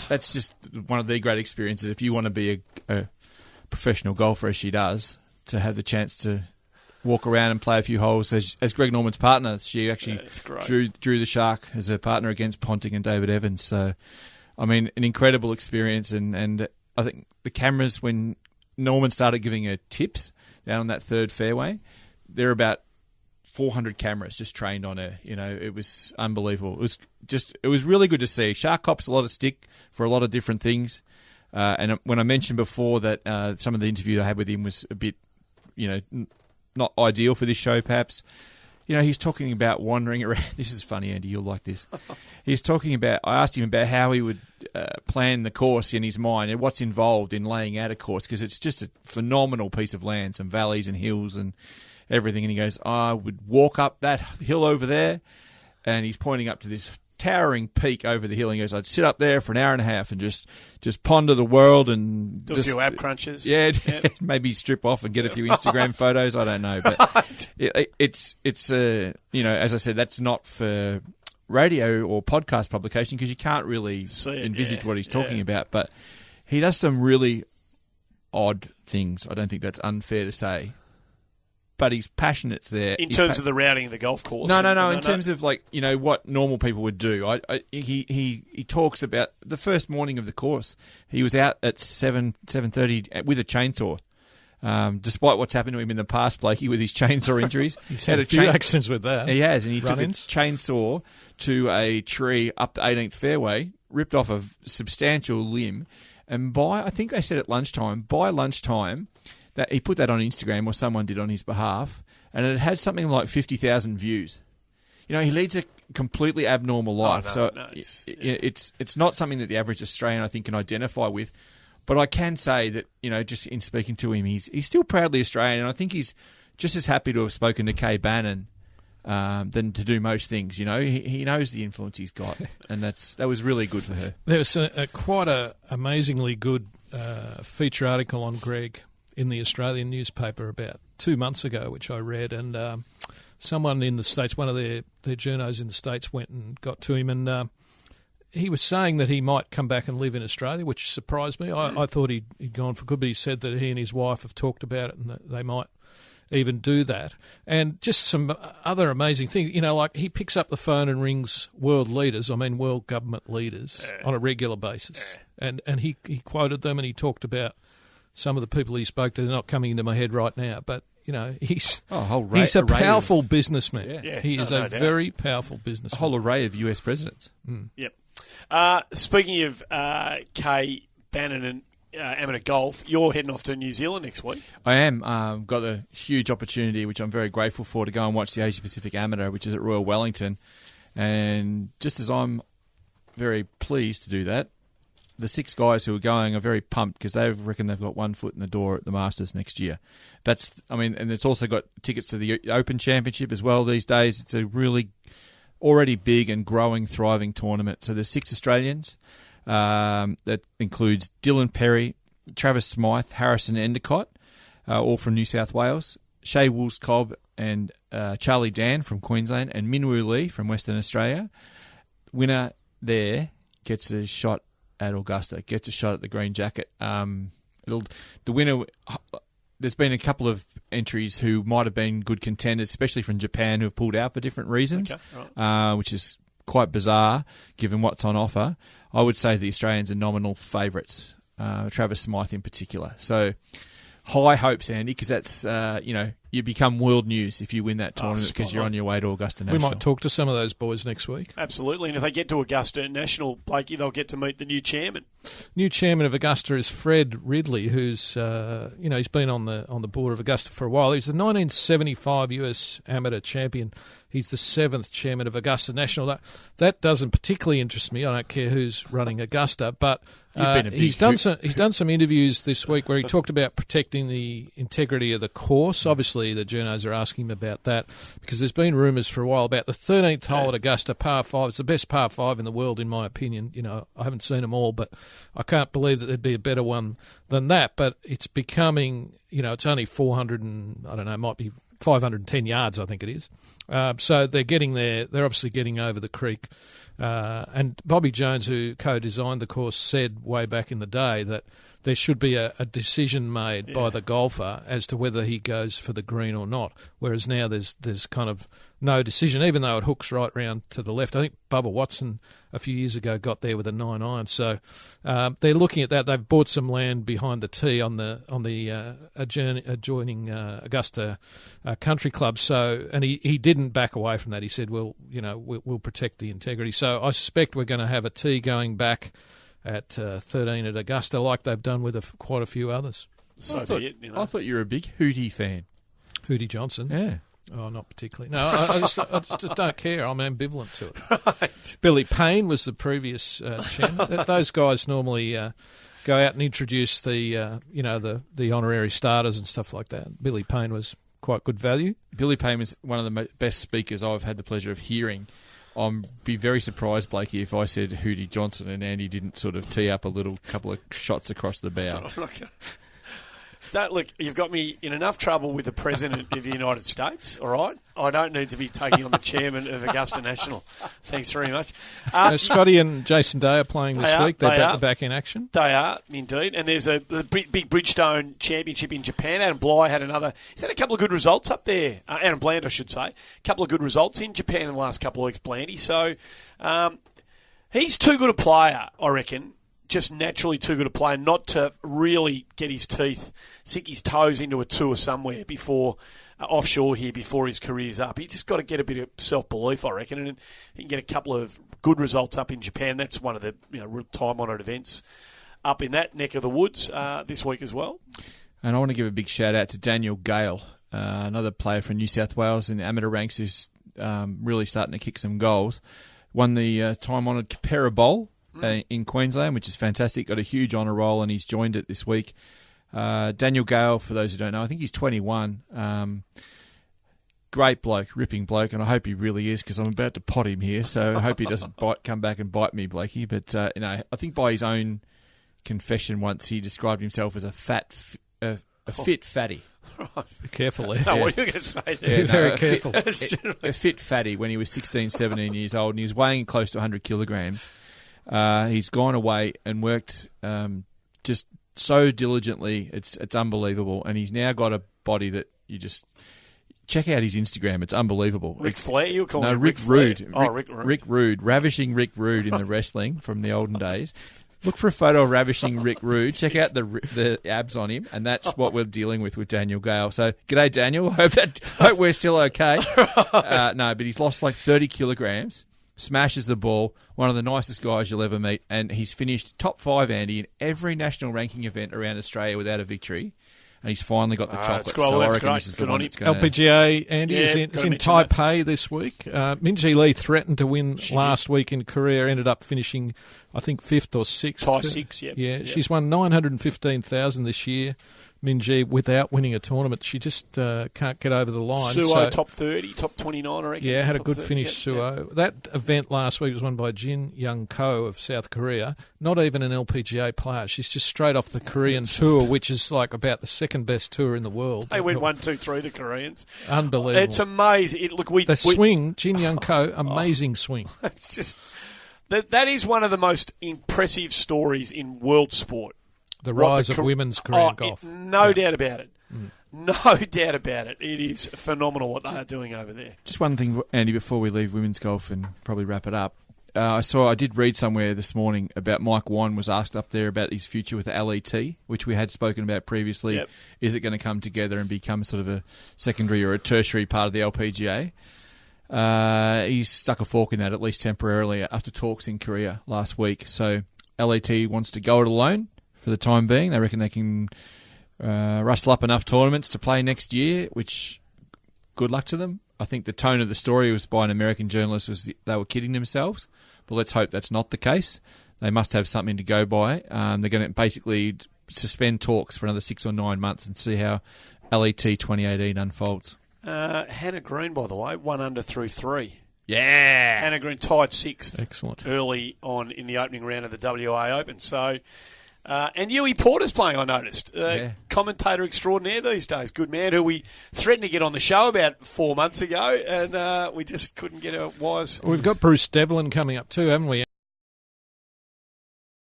that's just one of the great experiences. If you want to be a professional golfer, as she does, to have the chance to walk around and play a few holes as Greg Norman's partner, she actually drew the shark as her partner against Ponting and David Evans. So, I mean, an incredible experience. And I think the cameras, when Norman started giving her tips down on that third fairway, they're about 400 cameras just trained on her. It was unbelievable. It was really good to see. Shark cops a lot of stick for a lot of different things. And when I mentioned before that some of the interview I had with him was a bit, not ideal for this show, perhaps. He's talking about wandering around. This is funny, Andy. You'll like this. He's talking about. I asked him about how he would plan the course in his mind and what's involved in laying out a course, because it's just a phenomenal piece of land, some valleys and hills and everything. And he goes, I would walk up that hill over there, and he's pointing up to this towering peak over the hill. And he goes, I'd sit up there for an hour and a half and just ponder the world and do a few ab crunches. Yeah, maybe strip off and get a few Instagram photos. I don't know, but it's as I said, that's not for radio or podcast publication because you can't really envisage what he's talking about. But he does some really odd things. I don't think that's unfair to say. But he's passionate there. In terms of the routing of the golf course? No. In terms of what normal people would do. He talks about the first morning of the course. He was out at 7:30 with a chainsaw. Despite what's happened to him in the past, Blakey, with his chainsaw injuries. He's had a few accidents with that. He has, and he took a chainsaw to a tree up the 18th fairway, ripped off a substantial limb, and I think they said at lunchtime, that he put that on Instagram, or someone did on his behalf, and it had something like 50,000 views. He leads a completely abnormal life, it's not something that the average Australian, I think, can identify with. But I can say that, just in speaking to him, he's still proudly Australian, and I think he's just as happy to have spoken to Kay Bannon than to do most things. He knows the influence he's got, and that was really good for her. There was quite an amazingly good feature article on Greg in the Australian newspaper about 2 months ago, which I read, and someone in the States, one of their journos in the States, went and got to him, and he was saying that he might come back and live in Australia, which surprised me. I thought he'd gone for good, but he said that he and his wife have talked about it and that they might even do that. And just some other amazing things, like he picks up the phone and rings world government leaders on a regular basis. And he quoted them, and he talked about some of the people he spoke to. They're not coming into my head right now, but he's a powerful businessman. Yeah. He is a very powerful businessman. A whole array of US presidents. Yep. Speaking of Kay Bannon and amateur golf, you're heading off to New Zealand next week. I am. Got a huge opportunity, which I'm very grateful for, to go and watch the Asia Pacific Amateur, which is at Royal Wellington. And just as I'm very pleased to do that, the 6 guys who are going are very pumped because they reckon they've got one foot in the door at the Masters next year. And it's also got tickets to the Open Championship as well these days. It's a really already big and growing, thriving tournament. So there's 6 Australians. That includes Dylan Perry, Travis Smythe, Harrison Endicott, all from New South Wales, Shea Woolscobb and Charlie Dan from Queensland, and Minwoo Lee from Western Australia. Winner there gets a shot at Augusta, gets a shot at the green jacket. The winner, there's been a couple of entries who might have been good contenders, especially from Japan, who have pulled out for different reasons, which is quite bizarre given what's on offer. I would say the Australians are nominal favourites, Travis Smythe in particular. So high hopes, Andy, because that's, you become world news if you win that tournament because you're on your way to Augusta National. We might talk to some of those boys next week. Absolutely, and if they get to Augusta National, Blakey, they'll get to meet the new chairman. New chairman of Augusta is Fred Ridley, who's he's been on the board of Augusta for a while. He's the 1975 US Amateur champion. He's the 7th chairman of Augusta National. That doesn't particularly interest me. I don't care who's running Augusta, but he's done some interviews this week where he talked about protecting the integrity of the course. Obviously, the journos are asking him about that because there's been rumours for a while about the 13th hole at Augusta, par 5. It's the best par 5 in the world, in my opinion. I haven't seen them all, but I can't believe that there'd be a better one than that. But it's becoming, it's only 400 and, I don't know, it might be 510 yards, I think it is. So they're getting there. They're obviously getting over the creek. And Bobby Jones, who co-designed the course, said way back in the day that there should be a decision made by the golfer as to whether he goes for the green or not, whereas now there's kind of no decision, even though it hooks right round to the left. I think Bubba Watson a few years ago got there with a 9-iron. So they're looking at that. They've bought some land behind the tee on the adjoining Augusta Country Club. So, and he didn't back away from that. He said, "Well, we'll protect the integrity." So I suspect we're going to have a tee going back at 13 at Augusta, like they've done with quite a few others. I thought you were a big Hootie fan. Hootie Johnson? Yeah. Oh, not particularly. No, I just don't care. I'm ambivalent to it. Right. Billy Payne was the previous chairman. Those guys normally go out and introduce the honorary starters and stuff like that. Billy Payne was quite good value. Billy Payne was one of the best speakers I've had the pleasure of hearing I'm be very surprised, Blakey, if I said Hootie Johnson and Andy didn't sort of tee up a couple of shots across the bow. Look, you've got me in enough trouble with the President of the United States, all right? I don't need to be taking on the chairman of Augusta National. Thanks very much. Scotty and Jason Day are playing this week. They're back in action. They are, indeed. And there's a big Bridgestone Championship in Japan. Adam Bly had he's had a couple of good results up there. Adam Bland, I should say. A couple of good results in Japan in the last couple of weeks, Blandy. So he's too good a player, I reckon. Just naturally too good a player not to really get his teeth, sink his toes into a tour somewhere before offshore here before his career's up. He's just got to get a bit of self-belief, I reckon, and he can get a couple of good results up in Japan. That's one of the real time-honoured events up in that neck of the woods this week as well. And I want to give a big shout-out to Daniel Gale, another player from New South Wales in the amateur ranks who's really starting to kick some goals. Won the time-honoured Capera Bowl in Queensland, which is fantastic. Got a huge honour roll, and he's joined it this week. Daniel Gale, for those who don't know, I think he's 21. Great bloke, ripping bloke, and I hope he really is, because I'm about to pot him here, so I hope he doesn't come back and bite me, Blakey. But I think by his own confession once, he described himself as a fit fatty. Right. Be careful there. No, what are you going to say there? Be very careful. A fit fatty when he was 16, 17 years old, and he was weighing close to 100 kilograms. He's gone away and worked just so diligently. It's unbelievable. And he's now got a body that you just... Check out his Instagram. It's unbelievable. Rick Flair? You're calling him Rick Rude. Rick Rude. Rick Rude. Ravishing Rick Rude in the wrestling from the olden days. Look for a photo of ravishing Rick Rude. Check out the abs on him, and that's what we're dealing with Daniel Gale. So, g'day, Daniel. Hope we're still okay. No, but he's lost like 30 kilograms. Smashes the ball, one of the nicest guys you'll ever meet, and he's finished top 5, Andy, in every national ranking event around Australia without a victory, and he's finally got the chocolate. So I reckon this is the one that's going to... LPGA, Andy, is in Taipei this week. Minjee Lee threatened to win last week in Korea, ended up finishing, I think, 5th or 6th. Tie 6, yeah. Yeah, she's won $915,000 this year. Minjee, without winning a tournament, she just can't get over the line. Suo, top 30, top 29, I reckon. Yeah, had a good 30, finish, yeah, Suo. Yeah. That event last week was won by Jin Young Ko of South Korea. Not even an LPGA player. She's just straight off the Korean tour, which is like about the second best tour in the world. They went 1, 2, 3, the Koreans. Unbelievable. It's amazing. The swing, Jin Young Ko, amazing swing. It's just... That is one of the most impressive stories in world sport. The rise of women's Korean golf. No doubt about it. No doubt about it. It is phenomenal what they are doing over there. Just one thing, Andy, before we leave women's golf and probably wrap it up. I did read somewhere this morning about Mike Whan was asked up there about his future with the LET, which we had spoken about previously. Yep. Is it going to come together and become sort of a secondary or a tertiary part of the LPGA? He's stuck a fork in that, at least temporarily, after talks in Korea last week. So LET wants to go it alone for the time being. They reckon they can rustle up enough tournaments to play next year, which good luck to them. I think the tone of the story was by an American journalist was they were kidding themselves, but let's hope that's not the case. They must have something to go by. They're going to basically suspend talks for another 6 or 9 months and see how LET 2018 unfolds. Hannah Green, by the way, 1 under through 3. Yeah. Hannah Green tied 6th. Excellent. Early on in the opening round of the WA Open. So, and Yui Porter's playing, I noticed. Commentator extraordinaire these days. Good man, who we threatened to get on the show about 4 months ago, and we just couldn't get a wise... We've got Bruce Devlin coming up too, haven't we?